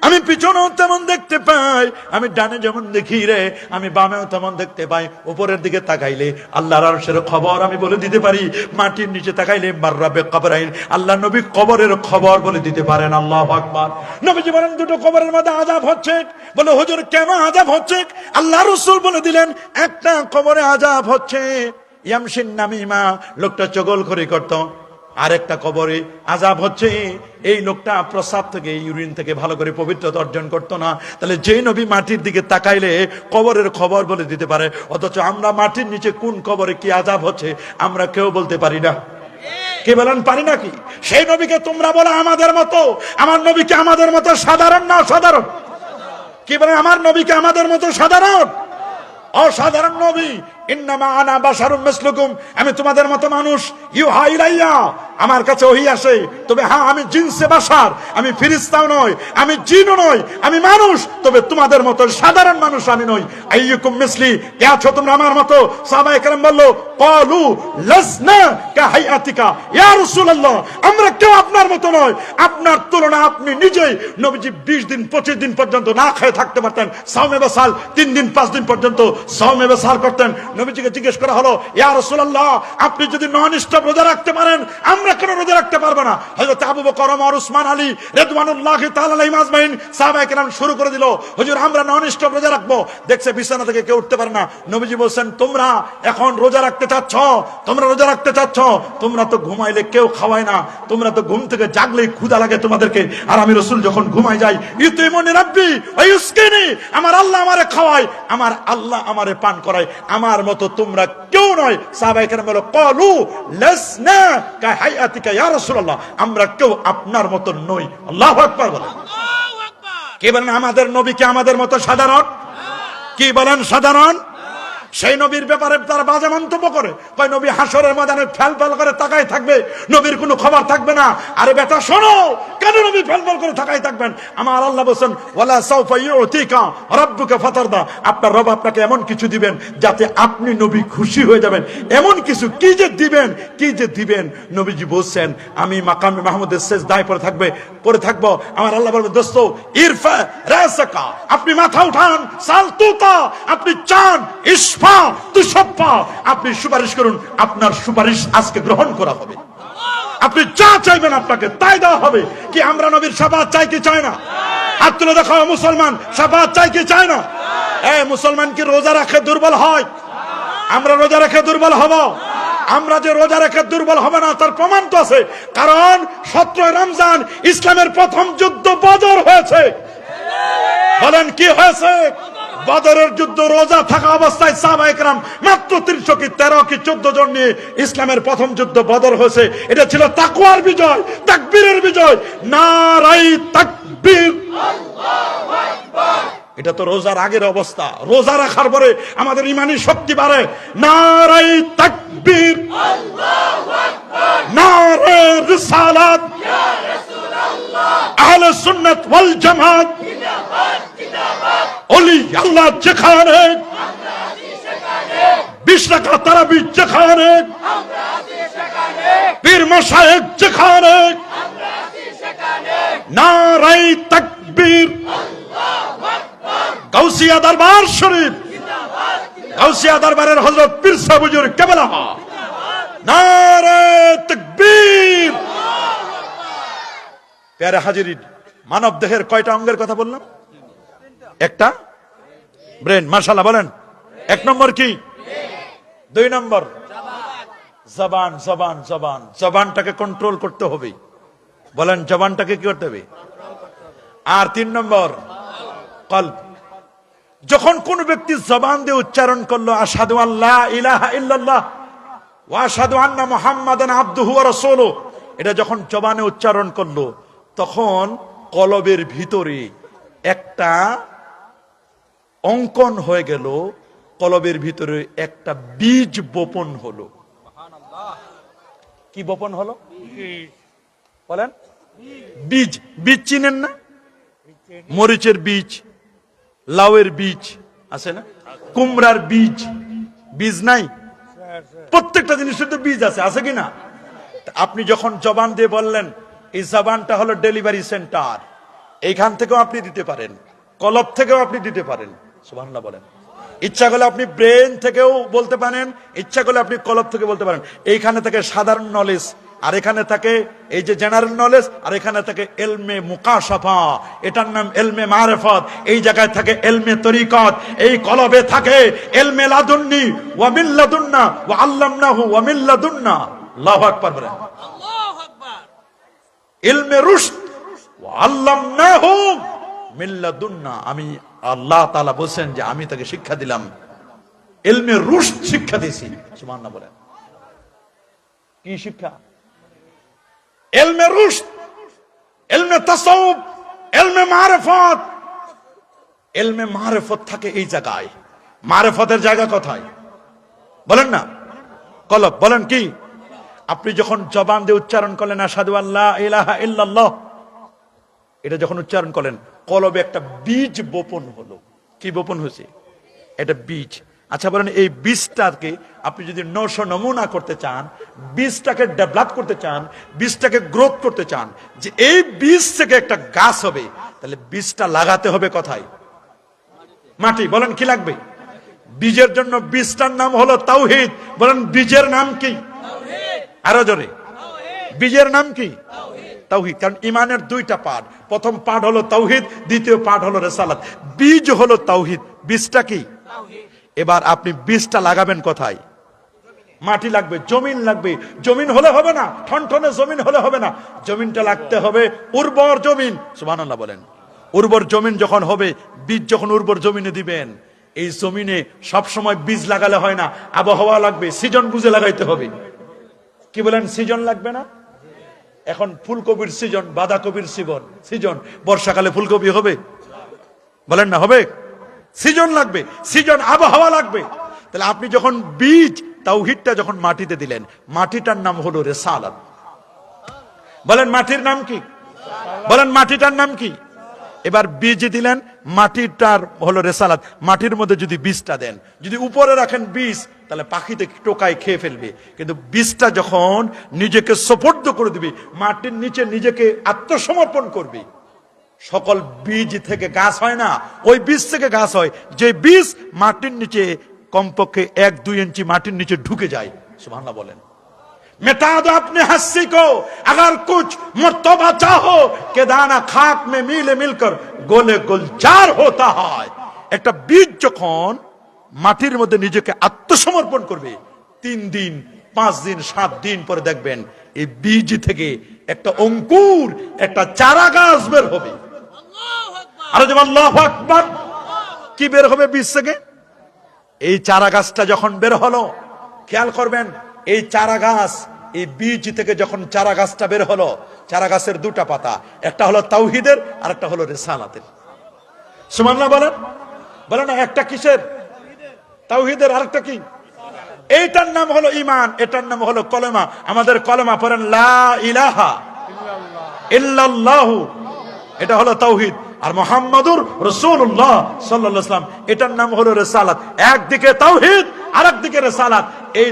আমি পিছনেও তেমন দেখতে পাই, আমি ডানে যেমন দেখি রে, আমি বামেও তেমন দেখতে পাই। উপরের দিকে তাকাইলে আল্লাহর আরশের খবর আমি বলে দিতে পারি, মাটির নিচে তাকাইলে মাররাবে কবরাইন, আল্লাহ নবী কবরের খবর বলে দিতে পারেন। আল্লাহু আকবার। নবীজি বলেন দুটো কবরের মধ্যে আযাব হচ্ছে। বলে হুজুর কেন আযাব হচ্ছে? আল্লাহ রাসূল বলে দিলেন, একটা কবরে আযাব হচ্ছে ইয়ামশিন নামিমা, লোকটা চগলখড়ি করত। আরেকটা কবরে আযাব হচ্ছে এই লোকটা প্রস্রাব থেকে, ইউরিন থেকে ভালো করে পবিত্রতা অর্জন করতো না। তাহলে যে নবী মাটির দিকে তাকাইলে কবরের খবর বলে দিতে পারে, অথচ আমরা মাটির নিচে কোন কবরে কি আযাব হচ্ছে আমরা কেউ বলতে পারি না। কে বলেন পারি নাকি? সেই নবীকে তোমরা বলো আমাদের মতো, আমার নবীকে আমাদের মতো সাধারণ না অসাধারণ? কি বলেন আমার নবীকে আমাদের মতো সাধারণ? অসাধারণ নবী। ইন্নামা আনা বাশারুম মিসলুকুম, আমি তোমাদের মতো মানুষ। ইউহা ইলাইয়া, আমার কাছে ওহী আসে, তবে হ্যাঁ আমি জিনসে বাশার, আমি ফেরেশতাও নই, আমি জিনও নই, আমি মানুষ, তবে তোমাদের মতো সাধারণ মানুষ আমি নই। আইয়ুকুম মিসলি, কে আছো তোমরা আমার মতো? সাহাবায়ে কেরাম বলল, ক্বালু লাসনা কাহাইয়াতিকা ইয়া রাসূলুল্লাহ, আমরা কেউ আপনার মতো নয়, আপনার তুলনা আপনি নিজেই। নবীজি 20 দিন 25 দিন পর্যন্ত না খেয়ে থাকতে পারতেন, সাওমে বাসাল 3 দিন 5 দিন পর্যন্ত সাওমে বাসাল করতেন। নবীজিকে জিজ্ঞেস করা হলো, ইয়া রাসূলুল্লাহ আপনি যদি নন-স্টপ রোজা রাখতে পারেন, আমরা কেন রোজা রাখতে পারবো না? হযরত আবু বকর, ওমর, উসমান, আলী রাদিয়াল্লাহু তাআলা আলাইহিম আজমাইন সাহাবায়ে কেরাম শুরু করে দিল, হুজুর আমরা নন-স্টপ রোজা রাখবো। দেখছে বিছানা থেকে কেউ উঠতে পারে না। নবীজি বলছেন, তোমরা এখন রোজা রাখতে চাচ্ছ, তোমরা রোজা রাখতে চাচ্ছ, তোমরা তো ঘুমাইলে কেউ খাওয়ায় না, তোমরা তো ঘুম থেকে জাগলেই ক্ষুধা লাগে তোমাদেরকে, আর আমি রাসূল যখন ঘুমাই যাই, ইউতিমুনি রাব্বি ওয়া ইউসকিনি, আমার আল্লাহ আমারে খাওয়ায়, আমার আল্লাহ আমারে পান করায়, আমার মতো তোমরা কেউ নয়। সাহাবায়ে কেরাম বলল, ক্বালু লাসনা কাহাইয়াতিকা ইয়া রাসূলুল্লাহ, আমরা কেউ আপনার মতো নই। আল্লাহু আকবার বলেন। আল্লাহু আকবার। কে বলেন আমাদের নবী কি আমাদের মতো সাধারণ? কি বলেন সাধারণ? সেই নবীর ব্যাপারে তারা বাজে মন্তব্য করে, কয় নবী হাসরের ময়দানে ফেল করে তাকায় থাকবে, নবীর কোনো খবর থাকবে না। আরে বেটা শোনো, কেন নবী ফেল করে তাকায় থাকবেন? আমার আল্লাহ বলেন ওয়ালা সাউফা ইউতিকা রাব্বুকা ফাতারদা, আপনার রব আপনাকে এমন কিছু দিবেন যাতে আপনি নবী খুশি হয়ে যাবেন। এমন কিছু কি যে দিবেন নবীজি বলছেন, আমি মাকামে মাহমুদের সেজদায় পড়ে থাকবো। আমার আল্লাহ বলবেন দোস্ত ইরফা রাসাকা, আপনি মাথা উঠান, সাল তুতা, আপনি চান, ইসফা তুশফা, আপনি সুপারিশ করুন, আপনার সুপারিশ আজকে গ্রহণ করা হবে। আপনি যা চাইবেন আপনাকে তাই দেওয়া হবে। কি আমরা নবীর শাফাআত চাই কি চাই না? হাত তুলে দেখাও মুসলমান, শাফাআত চাই কি চাই না? মুসলমান কি রোজা রাখে দুর্বল হয়? আমরা রোজা রেখে দুর্বল হব? আমরা যে রোজা রেখে দুর্বল হবে না তার প্রমাণ তো আছে, কারণ 17 রমজান ইসলামের প্রথম যুদ্ধ বদর হয়েছে। বলেন কি হয়েছে? বদরের যুদ্ধ রোজা থাকা অবস্থায় সাহাবায়ে কেরাম মাত্র 30 কি 13 কি 14 জন নিয়ে ইসলামের প্রথম যুদ্ধ বদর হয়েছে। এটা ছিল তাকওয়ার বিজয়, তাকবীরের বিজয়। নারায়ে তাকবীর, আল্লাহু আকবার। এটা তো রোজার আগের অবস্থা। রোজা রাখার পরে আমাদের ঈমানি শক্তি বাড়ে। নারায়ে তাকবীর, আল্লাহু আকবার। নারায়ে রিসালাত, ইয়া রাসূলুল্লাহ। আহলে সুন্নাত ওয়াল জামাত, জিন্দাবাদ জিন্দাবাদ। ওলি আল্লাহ যেখানে, আমরা আছি সেখানে। 20 রাকাত তারাবি যেখানে, আমরা আছি সেখানে। পীর মাশায়েখ যেখানে, আমরা আছি সেখানে। নারায়ে তাকবীর, আল্লাহু আকবার। গাউসিয়া দরবার শরীফ, জিন্দাবাদ জিন্দাবাদ। গাউসিয়া দরবারের হযরত পীর সাহেব হুজুর কেবলা, জিন্দাবাদ। নারায়ে তাকবীর, আল্লাহু আকবার। প্যারা হাজিরিন, মানব দেহের কয়টা অঙ্গের কথা বললাম? একটা ব্রেন, মাশাআল্লাহ বলেন। 1 নম্বর কি? 2 নম্বর জবান। জবানটাকে কন্ট্রোল করতে হবে। বলেন জবানটাকে কি করতে হবে? আর 3 নম্বর কলব। যখন কোন ব্যক্তি জবান দিয়ে উচ্চারণ করলো আশহাদু আল্লা ইলাহা ইল্লাল্লাহ ওয়া আশহাদু আন্না মুহাম্মাদান আবদুহু ওয়া রাসূলুহু, এটা যখন জবানে উচ্চারণ করলো তখন কলবের ভিতরে একটা অঙ্কন হয়ে গেল, কলবের ভিতরে একটা বীজ বপন হলো। কি বপন হলো? বলেন। বীজ। বীজ চিনেন না? মরিচের বীজ, লাউয়ের বীজ আছে না? কুমড়ার বীজ, বীজ নাই? প্রত্যেকটা জিনিসের তো বীজ আছে, আছে কি না? আপনি যখন জবান দিয়ে বললেন, এই জবানটা হলো ডেলিভারি সেন্টার, এইখান থেকেও আপনি দিতে পারেন, কলব থেকেও আপনি দিতে পারেন। সুবহানাল্লাহ বলেন। ইচ্ছা করলে আপনি ব্রেন থেকেও বলতে পারেন, ইচ্ছা করলে আপনি কলব থেকে বলতে পারেন। এইখানে থেকে সাধারণ নলেজ, আর এখানে থাকে এই যে জেনারেল নলেজ, আর এখানে থাকে এলমে মুকাশাফা, এটার নাম এলমে মারিফাত। এই জায়গায় থাকে এলমে তরিকত, এই কলবে থাকে এলমে লাদুন্নি ওয়া মিন লাদুন্না ওয়া আল্লামনাহু ওয়া মিন লাদুন্না। আল্লাহু আকবার বলেন। আল্লাহু আকবার। ইলমে রুশদ ওয়া আল্লামনাহু মিন লাদুন্না, আমি আল্লাহ তাআলা বলেন যে আমি তাকে শিক্ষা দিলাম, ইলমে রুশদ শিক্ষা দিয়েছি। সুবহানাল্লাহ বলেন। কি শিক্ষা? ইলমে রুশদ, ইলমে তাসাউফ, ইলমে মারিফাত। ইলমে মারিফত থাকে এই জায়গায়। মারিফতের জায়গা কোথায় বলেন না? কলব। বলেন কি? আপনি যখন জবান দিয়ে উচ্চারণ করলেন আশহাদু আল্লা ইলাহা ইল্লাল্লাহ, এটা যখন উচ্চারণ করলেন কলবে একটা বীজ বপন হলো। কি বপন হয়েছে? এটা বীজ। আচ্ছা বলেন, এই বীজটাকে আপনি যদি নমুনা করতে চান, বীজটাকে ডেভেলপ করতে চান, বীজটাকে গ্রোথ করতে চান, যে এই বীজ থেকে একটা গাছ হবে, তাহলে বীজটা লাগাতে হবে কোথায়? মাটি। বলেন কি লাগবে? বীজের জন্য বীজটার নাম হলো তাওহীদ। বলেন বীজের নাম কি? আরো জোরে। বীজের নাম কি? তাওহীদ। কারণ ইমানের 2টা পার্ট, প্রথম পার্ট হলো তাওহীদ, দ্বিতীয় পার্ট হলো রিসালাত। বীজ হলো তাওহীদ, বীজটা কি? এবার আপনি বীজটা লাগাবেন কোথায়? মাটি লাগবে, জমিন লাগবে। জমিন হলে হবে না, ঠনঠনে জমিন হলে হবে না, জমিনটা লাগতে হবে উর্বর জমিন। সুবহানাল্লাহ বলেন। উর্বর জমিন যখন হবে, বীজ যখন উর্বর জমিনে দিবেন, এই জমিনে সব সময় বীজ লাগালে হয় না, আবহাওয়া লাগবে, সিজন বুঝে লাগাইতে হবে। কি বলেন? সিজন লাগবে না? এখন ফুলকপির সিজন, বাঁধাকপির সিজন, বর্ষাকালে ফুলকপি হবে? বলেন না হবে? সিজন লাগবে, সিজন আবহাওয়া লাগবে। তাহলে আপনি যখন বীজ তাওহীদটা যখন মাটিতে দিলেন, মাটিটার নাম হলো রিসালাত। বলেন মাটির নাম কি? বলেন মাটিটার নাম কি? এবার বীজ দিলেন, মাটিটার হলো রেসালাত। মাটির মধ্যে যদি বীজটা দেন, যদি উপরে রাখেন বীজ, তাহলে পাখিতে টোকায় খেয়ে ফেলবে। কিন্তু বীজটা যখন নিজেকে সোপর্দ করে দিবে, মাটির নিচে নিজেকে আত্মসমর্পণ করবে, সকল বীজ থেকে গাছ হয় না, ওই বীজ থেকে গাছ হয়। যে বীজ মাটির নিচে কমপক্ষে 1-2 ইঞ্চি মাটির নিচে ঢুকে যায়। সুবহানাল্লাহ বলেন। मिटा दो अपने हस्सी को अगर कुछ मर्तबा चाहो के दाना खाक में मिले मिलकर गोले गुलजार होता है। একটা বীজ যখন মাটির মধ্যে নিজেকে আত্মসমর্পণ করবে, 3 দিন 5 দিন 7 দিন পরে দেখবেন এই বীজ থেকে একটা অঙ্কুর, একটা চারা গাছ বের হবে। আরে যেমন আল্লাহু আকবার, কি বের হবে বীজ থেকে? এই চারা গাছটা যখন বের হলো, খেয়াল করবেন, এই চারা গাছ, এই বীজ থেকে যখন চারা গাছটা বের হলো, চারা গাছের 2টা পাতা, একটা হলো তাওহীদের আর একটা হলো রিসালাতের। সুবহানাল্লাহ বলেন। বলেন না, একটা কিসের? তাওহীদের, আরেকটা কি? এইটার নাম হলো ঈমান, এটার নাম হলো কলেমা। আমাদের কলেমা পড়েন লা ইলাহা ইল্লাল্লাহু, এটা হলো তাওহীদ। আর মুহাম্মাদুর রাসূলুল্লাহ সাল্লাল্লাহু আলাইহি ওয়াসাল্লাম, এটার নাম হলো রিসালাত। একদিকে তাওহীদ আর একদিকে রিসালাত। এই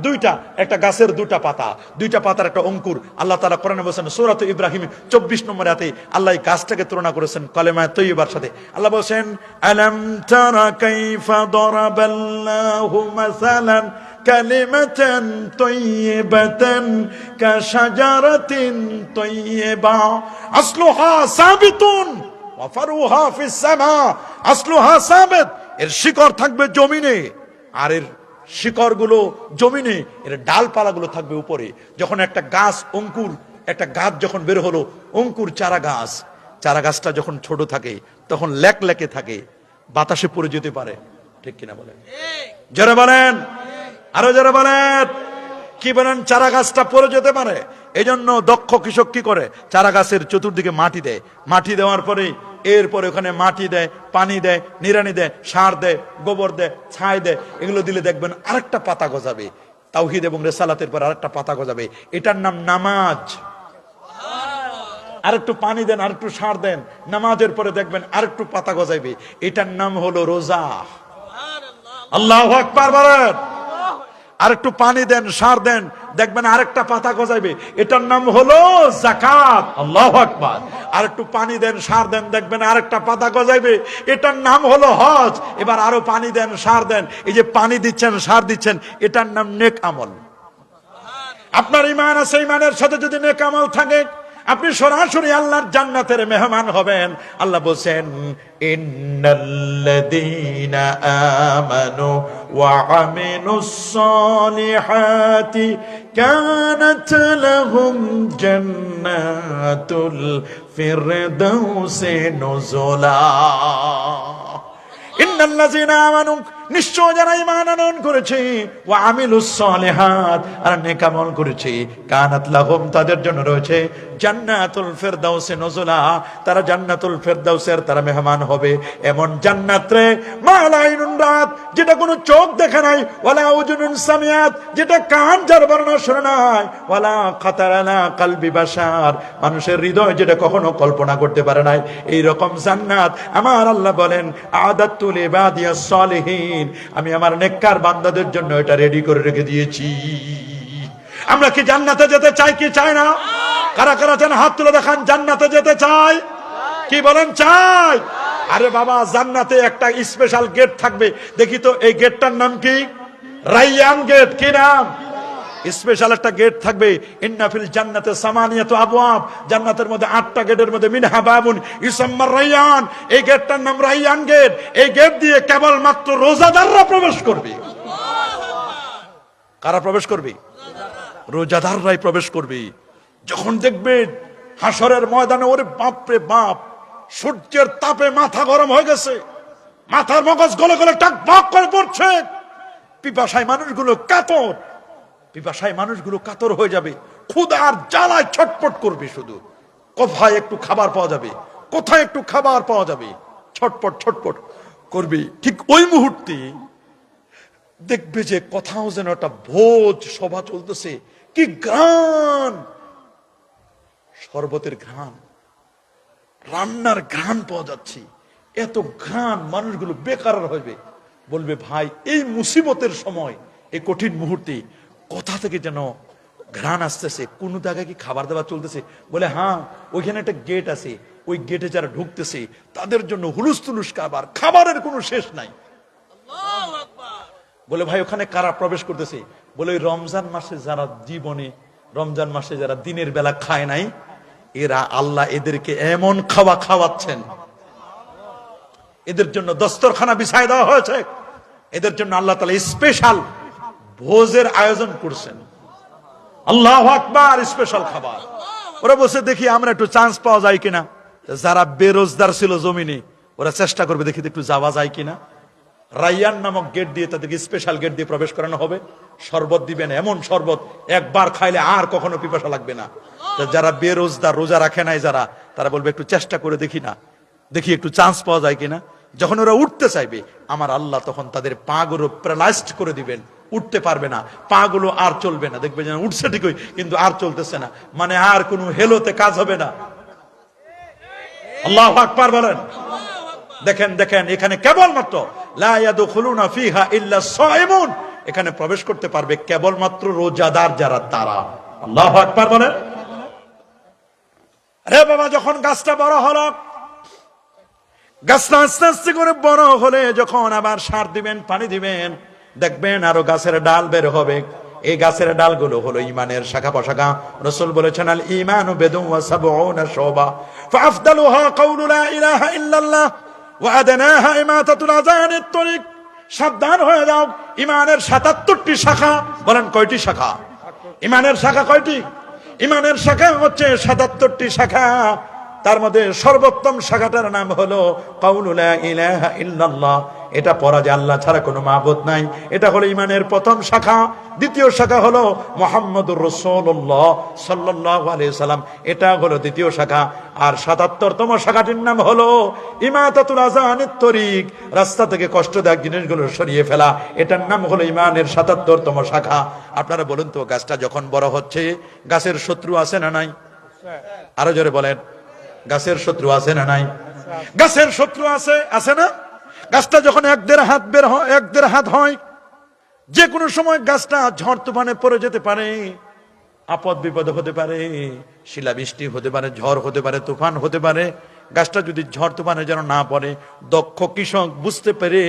দুইটা একটা গাছের 2টা পাতা, 2টা পাতার একটা অঙ্কুর। আল্লাহ তাআলা কোরআনে বলেছেন সূরা ইব্রাহিম 24 নম্বর আয়াতে আল্লাহ এই গাছটাকে তুলনা করেছেন কালেমা তৈয়বার সাথে। আল্লাহ বলেন আলাম তারা কাইফা দারাবাল্লাহু মাসালান কালিমাতান তাইয়্যিবাতান কাশাজারাতিন তাইয়্যিবা আসলুহা সাবিতুন ওয়া ফারুহা ফিস সামা। আসলুহা সাবিত, এর শিকড় থাকবে জমিনে, আর এর শিকড়গুলো জমিনে, এর ডালপালাগুলো থাকবে উপরে। যখন একটা গাছ অঙ্কুর, একটা গাছ যখন বের হলো, অঙ্কুর চারা গাছ, চারা গাছটা যখন ছোট থাকে তখন লেকে থাকে, বাতাসে পড়ে যেতে পারে, ঠিক কিনা বলেন? জোরে বলেন, আরো জোরে বলেন। কি বলেন? চারা গাছটা পড়ে যেতে পারে। এই জন্য দক্ষ কৃষক কি করে? চারা গাছের চতুর্দিকে মাটি দেয়, মাটি দেওয়ার পরে এরপরে ওখানে মাটি দেয়, পানি দেয়, নিড়ানি দেয়, সার দেয়, গোবর দেয়, ছাই দেয়। এগুলো দিলে দেখবেন আরেকটা পাতা গজাবে, তাওহীদ এবং রিসালাতের পর আরেকটা পাতা গজাবে। এটার নাম নামাজ। আরেকটু পানি দেন, আরেকটু সার দেন, নামাজের পরে দেখবেন আরেকটু পাতা গজাবে। এটার নাম হলো রোজা। আল্লাহু আকবার বলেন। আরেকটু পানি দেন, সার দেন, দেখবেন আরেকটা পাতা গজাইবে। এটার নাম হলো যাকাত। আল্লাহু আকবার। আরেকটু পানি দেন, সার দেন, দেখবেন আরেকটা পাতা গজাইবে। এটার নাম হলো হজ। এবার আরো পানি দেন, সার দেন, এই যে পানি দিচ্ছেন, সার দিচ্ছেন, এটার নাম নেক আমল। আপনার ঈমান আছে, ঈমানের সাথে যদি নেক আমল থাকে, আপনি সরাসরি আল্লাহর জান্নাতের মেহমান হবেন। আল্লাহ বলেন ইন্নাল্লাযীনা আমানু ওয়া আমিলুস সালিহাতি কানাত লাহুম জান্নাতুল ফিরদাউসি নুজুলা। ইন্নাল্লাযীনা আমানু, নিশ্চয় যারা ঈমান আনয়ন করেছে, ওয়া আমিলুস সালিহাত, আর নেক আমল করেছে, কানাত লাহুম, তাদের জন্য রয়েছে জান্নাতুল ফিরদাউসি নুজুলা, তারা জান্নাতুল ফিরদাউসের তারা মেহমান হবে। এমন জান্নাত রে মা লা আইনুন রাত, যেটা কোনো চোখ দেখে নাই, ওয়ালা উযুনুন সামিআত, যেটা কান যার বর্ণনা শুনে নাই, ওয়ালা খাতার আলা কলবি বাশার, মানুষের হৃদয় যেটা কখনো কল্পনা করতে পারে নাই, এই রকম জান্নাত আমার আল্লাহ বলেন আ'দাতু লিবাদিয়াস সালিহিন, আমি আমার নেককার বান্দাদের জন্য এটা রেডি করে রেখে দিয়েছি। আমরা কি জান্নাতে যেতে চাই কি চাই না? কারা কারা যেন হাত তুলে দেখান জান্নাতে যেতে চাই। কি বলেন চাই? আরে বাবা, জান্নাতে একটা স্পেশাল গেট থাকবে। দেখি তো এই গেটটার নাম কি? রাইয়ান গেট। কি নাম? স্পেশাল একটা গেট থাকবে। ইন্না ফিল জান্নাতে সামানিয়াতু আবওয়াব, জান্নাতের মধ্যে 8টা গেটের মধ্যে মিনহা বাবুন ইউসাম্মা রাইয়ান, এই গেটটার নাম রাইয়ান গেট। এই গেট দিয়ে কেবল মাত্র রোজাদাররা প্রবেশ করবে। কারা প্রবেশ করবে? রোজাদাররাই প্রবেশ করবে। যখন দেখবে হাসরের ময়দানে, ওরে বাপ রে বাপ, সূর্যের তাপে মাথা গরম হয়ে গেছে, মাথার মগজ গলে গলে টাকবাক করে পড়ছে, পিপাসায় মানুষগুলো কাতর, পিপাসায় মানুষগুলো কাতর হয়ে যাবে, ক্ষুধার জ্বালায় ছটফট করবে। শুধু কোথায় একটু খাবার পাওয়া যাবে, কোথায় একটু খাবার পাওয়া যাবে, ছটফট ছটফট করবে। ঠিক ওই মুহূর্তে দেখবে যে কোথাও যেন একটা ভোজ সভা চলতেছে, কি ঘ্রাণ, শরবতের ঘ্রাণ, রান্নার ঘ্রাণ পাওয়া যাচ্ছে, এত ঘ্রাণ, মানুষগুলো বেকার হইবে, বলবে ভাই এই মুসিবতের সময়, এই কঠিন মুহূর্তে কোথা থেকে যেন ঘ্রাণ আসতেছে, কোন জায়গায় কি খাবার দাবার চলতেছে? বলে হ্যাঁ, ওইখানে একটা গেট আছে, ওই গেটে যারা ঢুকতেছে তাদের জন্য হুলুস তুলুস খাবার, খাবারের কোনো শেষ নাই। বলে ভাই ওখানে কারা প্রবেশ করতেছে? বলে ওই রমজান মাসে যারা জীবনে, রমজান মাসে যারা দিনের বেলা খায় নাই, এরা আল্লাহ এদেরকে এমন খাওয়া খাওয়াচ্ছেন, এদের জন্য দস্তরখানা বিছায় দেওয়া হয়েছে, এদের জন্য আল্লাহ তাআলা স্পেশাল ভোজের আয়োজন করছেন। আল্লাহু আকবার, স্পেশাল খাবার। ওরা বসে দেখি আমরা একটু চান্স পাওয়া যায় কিনা। যারা বেরোজগার ছিল জমিনে, ওরা চেষ্টা করবে দেখি একটু যাওয়া যায় কিনা। রাইয়ান নামক গেট দিয়ে তাদেরকে স্পেশাল গেট দিয়ে প্রবেশ করানো হবে। শরবত দিবেন, এমন শরবত একবার খাইলে আর কখনো পিপাসা লাগবে না। যারা বেরোজগার, রোজা রাখে নাই যারা, তারা বলবে একটু চেষ্টা করে দেখি না, দেখি একটু চান্স পাওয়া যায় কিনা। যখন ওরা উঠতে চাইবে, আমার আল্লাহ তখন তাদের পা গুলো প্যারালাইজড করে দিবেন, উঠতে পারবে না, পা গুলো আর চলবে না। দেখবে যেন উঠছে ঠিকই, কিন্তু আর চলতেছে না, মানে আর কোনো হেলোতে কাজ হবে না। আল্লাহু আকবার বলেন। দেখেন দেখেন, এখানে কেবলমাত্র লা ইয়াদখুলুনা ফিহা ইল্লা সাইমুন, এখানে প্রবেশ করতে পারবে কেবলমাত্র রোজাদার যারা, তারা। আল্লাহু আকবার বলেন। আরে বাবা, যখন গাছটা বড় হলো, গাছটা আস্তে আস্তে করে বড় হলে যখন আবার সার দিবেন, পানি দিবেন, দেখবেন আরো গাছের ডাল বের হবে। এই গাছের ডালগুলো হলো ইমানের শাখা প্রশাখা। রাসূল বলেছেন আল ঈমানু বিদউন ওয়া সাবউনা শুবা ফাআফদালুহা কাউলু লা ইলাহা ইল্লাল্লাহ ওয়া আদনাহা ইমাতাতুল আযানিত তরিক। সাবধান হয়ে যাও, ইমানের ৭৭টি শাখা। বলেন কয়টি শাখা? ইমানের শাখা কয়টি? ইমানের শাখা হচ্ছে ৭৭টি শাখা। তার মধ্যে সর্বোত্তম শাখাটার নাম হলো কাউলু লা ইলাহা ইল্লাল্লাহ। এটা পড়া যে আল্লাহ ছাড়া কোনো মাবুদ নাই, এটা হলো ইমানের প্রথম শাখা। দ্বিতীয় শাখা হলো মুহাম্মদুর রাসূলুল্লাহ সাল্লাল্লাহু আলাইহি সাল্লাম, এটা হলো দ্বিতীয় শাখা। আর ৭৭তম শাখাটির নাম হলো ইমাতাতুল আযানিত তরিক, রাস্তা থেকে কষ্টদায়ক জিনিসগুলো সরিয়ে ফেলা, এটার নাম হলো ইমানের ৭৭তম শাখা। আপনারা বলুন তো, গাছটা যখন বড় হচ্ছে, গাছের শত্রু আছে না নাই? আরো জোরে বলেন, গাছের শত্রু আছে না নাই? গাছের শত্রু আছে, আছে না? গাছটা যখন ১-১.৫ হাত বের হয়, ১-১.৫ হাত হয়, যে কোনো সময় গাছটা ঝড় তুফানে পড়ে যেতে পারে, আপদ বিপদ হতে পারে, শিলাবৃষ্টি হতে পারে, ঝড় হতে পারে, তুফান হতে পারে। গাছটা যদি ঝড় তুফানে যেন না পড়ে, দক্ষ কৃষক বুঝতে পেরে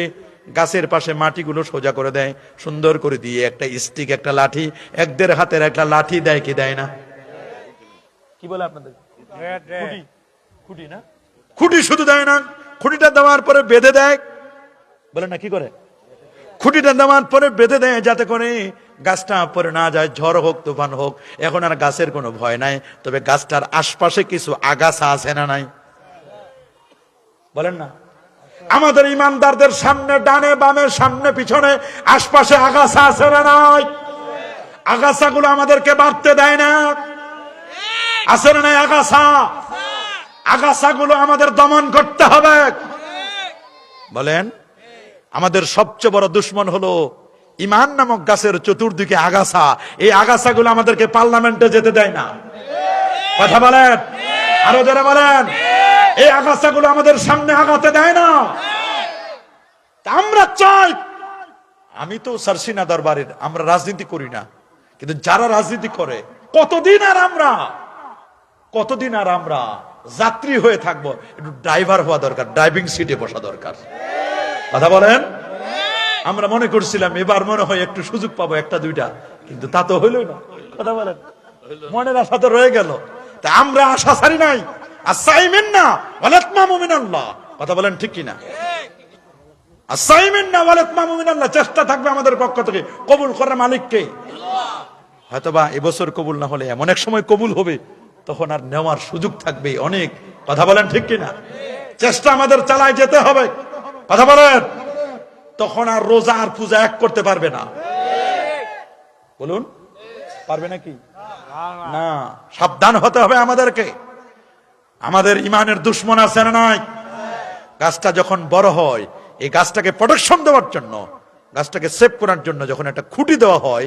গাছের পাশে মাটিগুলো সোজা করে দেয়, সুন্দর করে দিয়ে একটা স্টিক, একটা লাঠি, ১-১.৫ হাতের একটা লাঠি দেয় কি দেয় না? কি বলে আপনাদের? খুঁটি না? খুঁটি শুধু দেয় না, খুঁটিটা দেওয়ার পরে বেঁধে দেয়। বলে না কি করে? খুঁটিটা দেওয়ার পরে বেঁধে দেয়, যাতে করে গাছটা পরে না যায়, ঝড় হোক তুফান হোক। এখন আর গাছের কোনো ভয় নাই। তবে গাছটার আশপাশে কিছু আগাছা আছে না নাই? বলেন না। আমাদের ইমানদারদের সামনে, ডানে বামে, সামনে পিছনে, আশপাশে আগাছা আছে না নাই? আগাছাগুলো আমাদেরকে বাড়তে দেয় না, আছে না নাই? আগাছা, আগাছাগুলো আমাদের দমন করতে হবে। বলেন, আমাদের সবচেয়ে বড় দুশ্মন হলো ঈমান নামক গাছের চতুর্দিকে আগাছা। এই আগাছাগুলো আমাদেরকে পার্লামেন্টে যেতে দেয় না। কথা বলেন, আরো যারা বলেন, এই আগাছাগুলো আমাদের সামনে আগাতে দেয় না। আমরা চাই, আমি তো সারসিনা দরবারের, আমরা রাজনীতি করি না, কিন্তু যারা রাজনীতি করে, কতদিন আর আমরা যাত্রী হয়ে থাকবো? একটু ড্রাইভার হওয়া দরকার, ড্রাইভিং সিটে বসা দরকার। কথা বলেন। আমরা মনে করছিলাম এবার মনে হয় একটু সুযোগ পাবো, একটা দুইটা, কিন্তু তা তো হইল না। কথা বলেন, মনের আশা তো রয়ে গেল। তা আমরা আশা ছাড়ি নাই। আসাইমেন না ওয়ালাতমামু মিনাল্লাহ। কথা বলেন ঠিক কিনা? আসাইমেন না ওয়ালাতমামু মিনাল্লাহ, চেষ্টা থাকবে আমাদের পক্ষ থেকে। কবুল করার মালিক কে? হয়তোবা এবছর কবুল না হলে এমন এক সময় কবুল হবে, তখন আর নেওয়ার সুযোগ থাকবে অনেক। কথা বলেন ঠিক কিনা? চেষ্টা আমাদের চালায় যেতে হবে। কথা বলেন। তখন আর রোজা আর পূজা এক করতে পারবে না। বলুন, পারবে নাকি? না। সাবধান হতে হবে আমাদেরকে। আমাদের ইমানের দুশ্মন আছে না নাই? গাছটা যখন বড় হয়, এই গাছটাকে প্রোটেকশন দেওয়ার জন্য গাছটাকে সেভ করার জন্য যখন একটা খুঁটি দেওয়া হয়,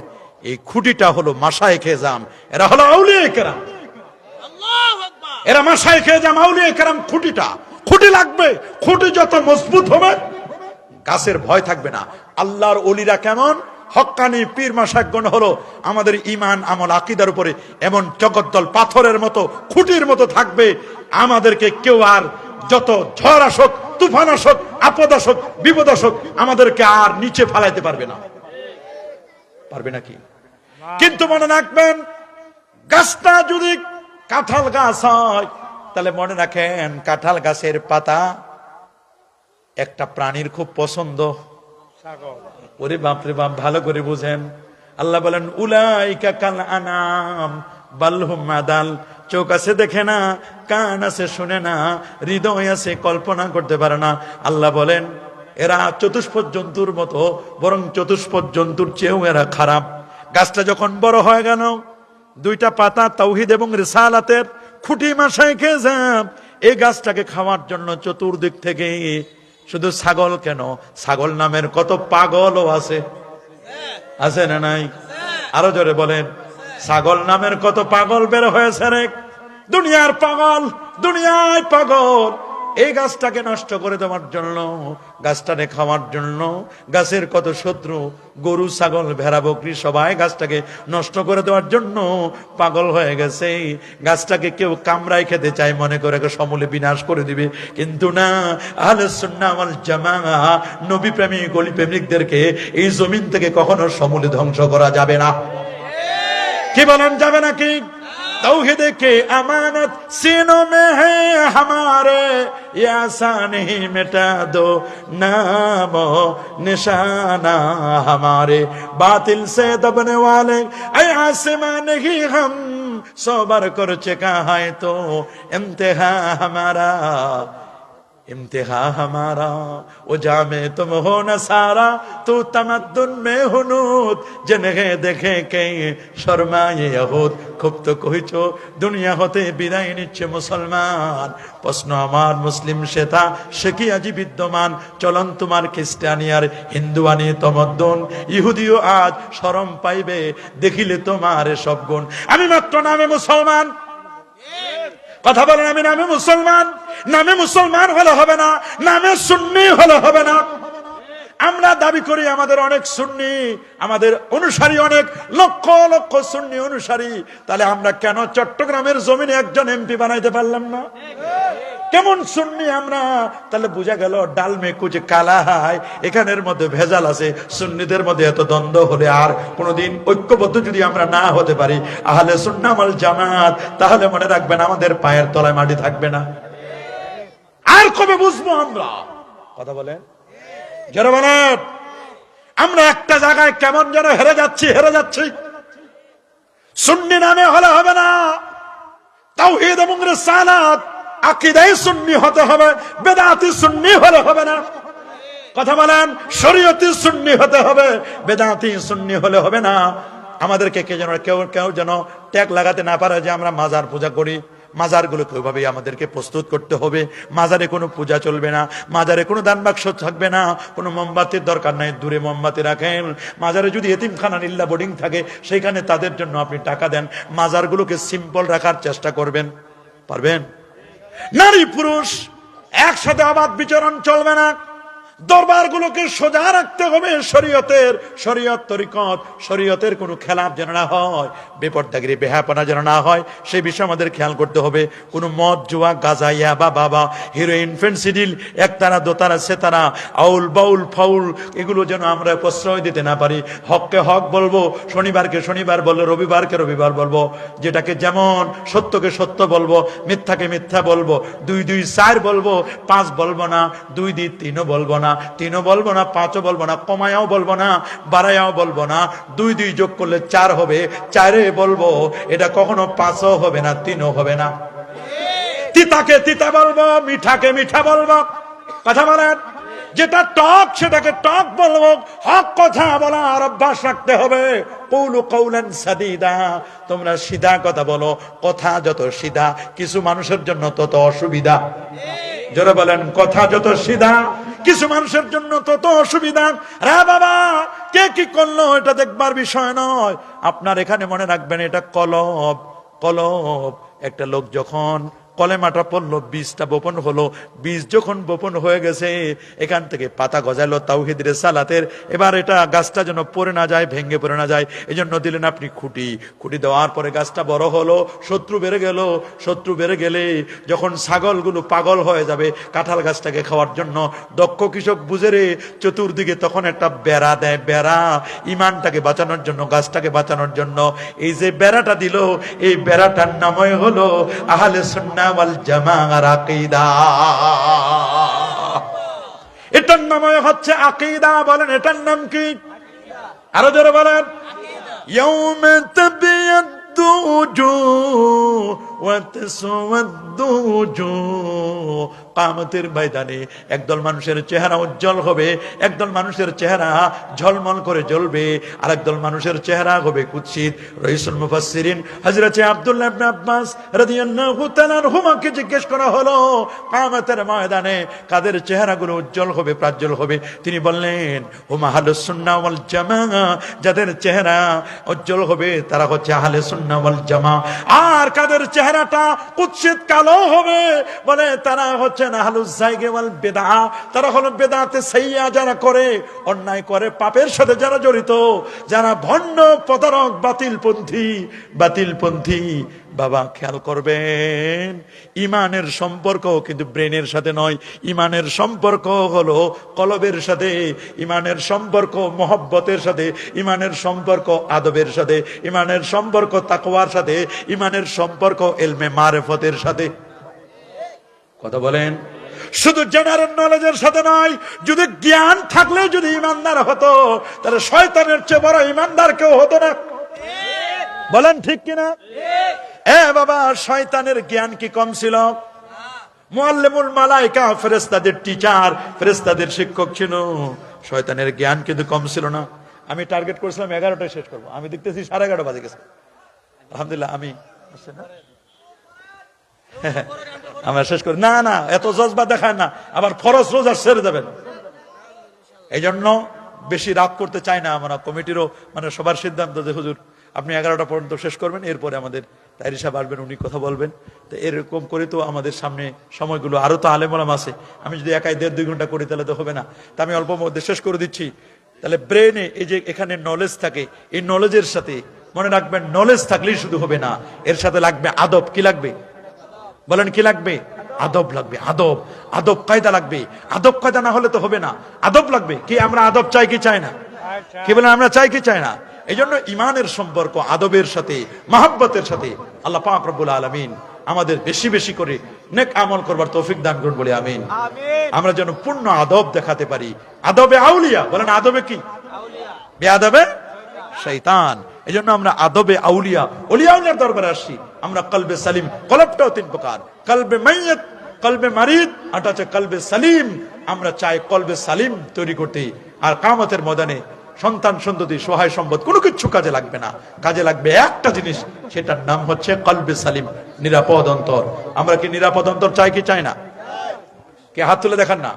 এই খুঁটিটা হলো মাশায়েখে জাম, এরা হলো আউলিয়ায়ে কেরাম। এরা মাশায়েখে জাম, আউলিয়ায়ে কেরাম। খুঁটি লাগবে, খুঁটি যত মজবুত হবে গাছের ভয় থাকবে না। আল্লাহর ওলিরা কেমন? হক্কানি পীর মাশায়েখগণ হলো আমাদের ঈমান আমল আকীদার উপরে এমন জগদ্দল পাথরের মতো খুঁটির মতো থাকবে, আমাদেরকে কেউ আর যত ঝড় আসুক, তুফান আসুক, আপদ আসুক, বিপদ আসুক, আমাদেরকে আর নিচে ফালাইতে পারবে না। পারবে নাকি? কিন্তু মনে রাখবেন, গাছটা যদি কাঁঠাল গাছ হয়, তাহলে মনে রাখেন কাঁঠাল গাছের পাতা একটা প্রাণীর খুব পছন্দ। ওরে বাপরে বাপ, ভালো করে বুঝেন। আল্লাহ বলেন উলাইকা কাল আনাম বাল হুম আদাল। চোখ আছে দেখে না, কান আছে শুনে না, হৃদয় আছে কল্পনা করতে পারে না। আল্লাহ বলেন এরা চতুষ্পদ জন্তুর মতো, বরং চতুষ্পদ জন্তুর চেয়েও এরা খারাপ। গাছটা যখন বড় হয়ে গেল, দুইটা পাতা তাওহীদ এবং রিসালাতের খুঁটি মাশায়েখে জাম। এই গাছটাকে খাওয়ার জন্য চতুর্দিক থেকে, শুধু ছাগল কেন, ছাগল নামের কত পাগলও আছে, আছে না নাই? আরো জোরে বলেন, ছাগল নামের কত পাগল বের হয়েছে রে। দুনিয়ার পাগল, দুনিয়ায় পাগল। এই গাছটাকে নষ্ট করে দেওয়ার জন্য, গাছটাকে খাওয়ার জন্য গাছের কত শত্রু, গরু ছাগল ভেড়া বকরি সবাই গাছটাকে নষ্ট করে দেওয়ার জন্য পাগল হয়ে গেছে। গাছটাকে কেউ কামড়ায় খেতে চায়, মনে করে সমূলে বিনাশ করে দিবে। কিন্তু না, আহলে সুন্নাহ ওয়াল জামাআহ নবী প্রেমিক ওলি প্রেমিকদেরকে এই জমিন থেকে কখনো সমূলে ধ্বংস করা যাবে না। কি বলেন, যাবে নাকি? तौहीद के अमानत सीनों में है हमारे, ये आसान नहीं मिटा दो नामो निशाना हमारे, बातिल से दबने वाले ऐ आसमां नहीं हम, सोबर कर चुका है तो इम्तिहा हमारा, इम्तिहा हमारा। वो जामे तुम हो न सारा, तू तमद्दुन में हुनूद, जिन्हें देखे के शर्माए यहूद। খুব তো কইছো দুনিয়া হতে বিদায় নিচ্ছে মুসলমান। প্রশ্ন আমার, মুসলিম শ্বেতা সে কি আজি বিদ্যমান? চলন তোমার খ্রিস্টানিয়ার হিন্দুয়ানি তমদ্দন, ইহুদিও আজ শরম পাইবে দেখিলে তোমার সব গুণ। আমি মাত্র নামে মুসলমান, কথা বলেন, আমি নামে মুসলমান। নামে মুসলমান হলে হবে না, নামে সুন্নি হলে হবে না। আমরা দাবি করি আমাদের অনেক সুন্নি, আমাদের অনুসারী অনেক, লক্ষ লক্ষ সুন্নি অনুসারী। তাহলে আমরা কেন চট্টগ্রামের জমিনে একজন এমপি বানাইতে পারলাম না? কেমন সুন্নি আমরা? তাহলে বোঝা গেল ডাল মে কুচ কালা হায়, এখানের মধ্যে ভেজাল আছে। সুন্নিদের মধ্যে এত দ্বন্দ্ব হলে আর কোনোদিন ঐক্যবদ্ধ যদি আমরা না হতে পারি আহলে সুন্নাহ ওয়াল জামাত, তাহলে মনে রাখবেন আমাদের পায়ের তলায় মাটি থাকবে না। আর কবে বুঝবো আমরা? কথা বলেন, যারা বলেন আমরা একটা জায়গায় কেমন যেন হেরে যাচ্ছি। সুন্নি নামে হলে হবে না, তাওহীদ এবং রিসালাত আকীদায়ে সুন্নি হতে হবে, বেদাতি সুন্নি হলে হবে না। কথা বলেন, শরীয়তি সুন্নি হতে হবে, বেদাতি সুন্নি হলে হবে না। আমাদেরকে কেউ যেন ট্যাগ লাগাতে না পারে যে আমরা মাজার পূজা করি। মাজারগুলোকে ওইভাবে আমাদেরকে প্রস্তুত করতে হবে। মাজারে কোনো পূজা চলবে না, মাজারে কোনো দান বাক্স থাকবে না, কোনো মোমবাতির দরকার নাই, দূরে মোমবাতি রাখেন। মাজারে যদি এতিমখানা নিল্লা বোর্ডিং থাকে সেইখানে তাদের জন্য আপনি টাকা দেন। মাজারগুলোকে সিম্পল রাখার চেষ্টা করবেন, পারবেন? নারী পুরুষ একসাথে অবাধ বিচরণ চলবে না। দরবারগুলোকে সোজা রাখতে হবে শরীয়ত তরিকত, শরীয়তের কোনো খেলাপ যেন না হয়, বেপরদাগিরি বেহাপনা যেন না হয়, সেই বিষয়ে আমাদের খেয়াল করতে হবে। কোনো মদ জুয়া গাঁজা ইয়াবা বাবা হিরোইন ফেন্সিডিল একতারা দোতারা সেতারা আউল বাউল ফাউল এগুলো যেন আমরা প্রশ্রয় দিতে না পারি। হককে হক বলবো, শনিবারকে শনিবার বলবো, রবিবারকে রবিবার বলবো, যেটাকে যেমন সত্যকে সত্য বলবো, মিথ্যাকে মিথ্যা বলবো, 2 2 4 বলবো, 5 বলবো না, 2 2 3 বলবো না, 3 বলবো না, 5 বলবো না, কমায়াও বলবো না, বাড়ায়াও বলবো না। 2 2 যোগ করলে 4 হবে, 4 বলবো, এটা কখনো 5ও হবে না, 3ও হবে না। তিতাকে তিতা বলবো, মিঠাকে মিঠা বলবো। কথা বলেন, যেটা টক সেটাকে টক বলবো। হক কথা বলার অভ্যাস রাখতে হবে। কৌলু কৌলান সাদীদা, তোমরা সিধা কথা বলো। কথা যত সিধা কিছু মানুষের জন্য তত অসুবিধা। যারা বলেন কথা যত সিধা কিছু মানুষের জন্য তত অসুবিধা। রে বাবা, কে কি করলো এটা দেখবার বিষয় নয়। আপনার এখানে মনে রাখবেন, এটা কলব। কলব, একটা লোক যখন কলেমাটা পড়লো, বীজটা বপন হলো, বীজ যখন বপন হয়ে গেছে, এখান থেকে পাতা গজালো তাওহীদের সালাতের। এবার এটা গাছটা যেন পড়ে না যায়, ভেঙে পড়ে না যায়, এই জন্য দিলেন আপনি খুঁটি। খুঁটি দেওয়ার পরে গাছটা বড় হলো, শত্রু বেড়ে গেল। শত্রু বেড়ে গেলে যখন ছাগলগুলো পাগল হয়ে যাবে কাঁঠাল গাছটাকে খাওয়ার জন্য, দক্ষ কৃষক বুঝে রে চতুর্দিকে তখন একটা বেড়া দেয়। বেড়া ইমানটাকে বাঁচানোর জন্য, গাছটাকে বাঁচানোর জন্য। এই যে বেড়াটা দিল, এই বেড়াটার নামই হলো আহলে সুন্নাহ ওয়াল জামাআর আকীদা। এটার নামই হচ্ছে আকীদা। বলেন এটার নাম কি? আরো জোরে বলেন। ইয়াউমা তাবিয়াদ্দু উজুহ ওয়া তাসওয়াদ্দু উজুহ। কিয়ামতের ময়দানে একদল মানুষের চেহারা উজ্জ্বল হবে, একদল মানুষের চেহারা ঝলমল করে জ্বলবে, আর একদল মানুষের চেহারা হবে কুৎসিত। রাইসুল মুফাসসিরিন হযরত আব্দুল্লাহ ইবনে আব্বাস রাদিয়াল্লাহু তাআলা আনহুমাকে জিজ্ঞেস করা হলো, কিয়ামতের ময়দানে কাদের চেহারাগুলো উজ্জ্বল হবে, প্রাজ্বল হবে? তিনি বললেন, হুম আহলুস সুন্নাহ ওয়াল জামাআ। যাদের চেহারা উজ্জ্বল হবে তারা হচ্ছে আহলে সুন্নাহ ওয়াল জামাআ। আর কাদের চেহারাটা কুৎসিত কালো হবে, বলে তারা হচ্ছে আহলুজ যায়গি ওয়াল বিদআ। তারা হলো বিদআতে সাইয়্যা, যারা করে, অন্যায় করে, পাপের সাথে যারা জড়িত, যারা ভণ্ড, প্রতারক, বাতিলপন্থী। বাবা খেয়াল করবেন, ইমানের সম্পর্ক কিন্তু ব্রেনের সাথে নয়। ইমানের সম্পর্ক হলো কলবের সাথে, ইমানের সম্পর্ক মহব্বতের সাথে, ইমানের সম্পর্ক আদবের সাথে, ইমানের সম্পর্ক তাকওয়ার সাথে, ইমানের সম্পর্ক ইলমে মারিফতের সাথে। কথা বলেন, শুধু জেনারেল নলেজের সাথে নয়। যদি জ্ঞান থাকলে যদি ইমানদার হতো, তাহলে শয়তানের চেয়ে বড় ইমানদার কেউ হতো না। বলেন ঠিক কিনা? এ বাবা, শয়তানের জ্ঞান কি কম ছিল? মুআল্লিমুল মালায়েকা, ফেরেশতাদের টিচার, ফেরেশতাদের শিক্ষক ছিল। শয়তানের জ্ঞান কিন্তু কম ছিল না। আমি টার্গেট করেছিলাম 11টায় শেষ করবো, আমি দেখতেছি 11:30 বাজে গেছে। আলহামদুলিল্লাহ, আমি আমরা শেষ করি না। না, এত জজবা দেখায় না, আবার ফরজ রোজা ছেড়ে যাবেন। এই জন্য বেশি রাত করতে চাই না আমরা। কমিটিরও মানে সবার সিদ্ধান্ত যে হুজুর আপনি 11টা পর্যন্ত শেষ করবেন, এরপরে আমাদের তাইরি সাহেব আসবেন, উনি কথা বলবেন। তো এরকম করে তো আমাদের সামনে সময়গুলো, আরো তো আলেম ওলামা আছে। আমি যদি একাই 1.5-2 ঘন্টা করি তাহলে তো হবে না। তা আমি অল্প মধ্যে শেষ করে দিচ্ছি। তাহলে ব্রেনে এই যে এখানে নলেজ থাকে, এই নলেজের সাথে মনে রাখবেন, নলেজ থাকলেই শুধু হবে না, এর সাথে লাগবে আদব। কি লাগবে? বলেন কি লাগবে? আদব লাগবে। আদব, আদব কায়দা লাগবে। আদব কায়দা না হলে তো হবে না, আদব লাগবে। কি আমরা আদব চাই কি চাই না? কি বলেন, আমরা চাই কি চাই না? এই জন্য ইমানের সম্পর্ক আদবের সাথে, মহব্বতের সাথে। আল্লাহ পাক রব্বুল আলামিন আমাদের বেশি বেশি করে নেক আমল করবার তৌফিক দান করুন, বলে আমিন। আমরা যেন পূর্ণ আদব দেখাতে পারি। আদবে আউলিয়া। বলেন আদবে কি? বেয়াদবে শয়তান। এই জন্য আমরা আদবে আউলিয়া, ওলিয়াউলিয়ার দরবারে আসছি। আমরা কলবে সালিম, কলবটাও 3 প্রকার, কলবে মাইয়াত, কলবে মারিদ, আর হচ্ছে কলবে সালিম। আমরা চাই কলবে সালিম তৈরি করতে। আর কিয়ামতের ময়দানে সন্তান সন্ততি, সহায় সম্পদ কোনো কিছু কাজে লাগবে না। কাজে লাগবে একটা জিনিস, সেটার নাম হচ্ছে কলবে সালিম, নিরাপদ অন্তর। আমরা কি নিরাপদ অন্তর চাই কি চাই না? কে হাত তুলে দেখান না,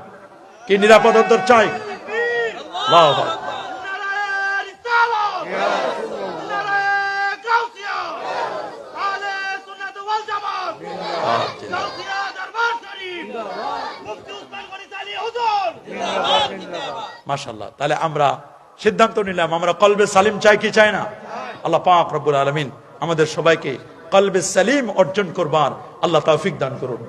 কি নিরাপদ অন্তর চাই? আল্লাহু আকবার। মাশাআল্লাহ। তাহলে আমরা সিদ্ধান্ত নিলাম, আমরা কলবে সালিম চাই কি চাই না? আল্লাহ পাক রব্বুল আলামিন আমাদের সবাইকে কলবে সালিম অর্জন করবার আল্লাহ তৌফিক দান করুন।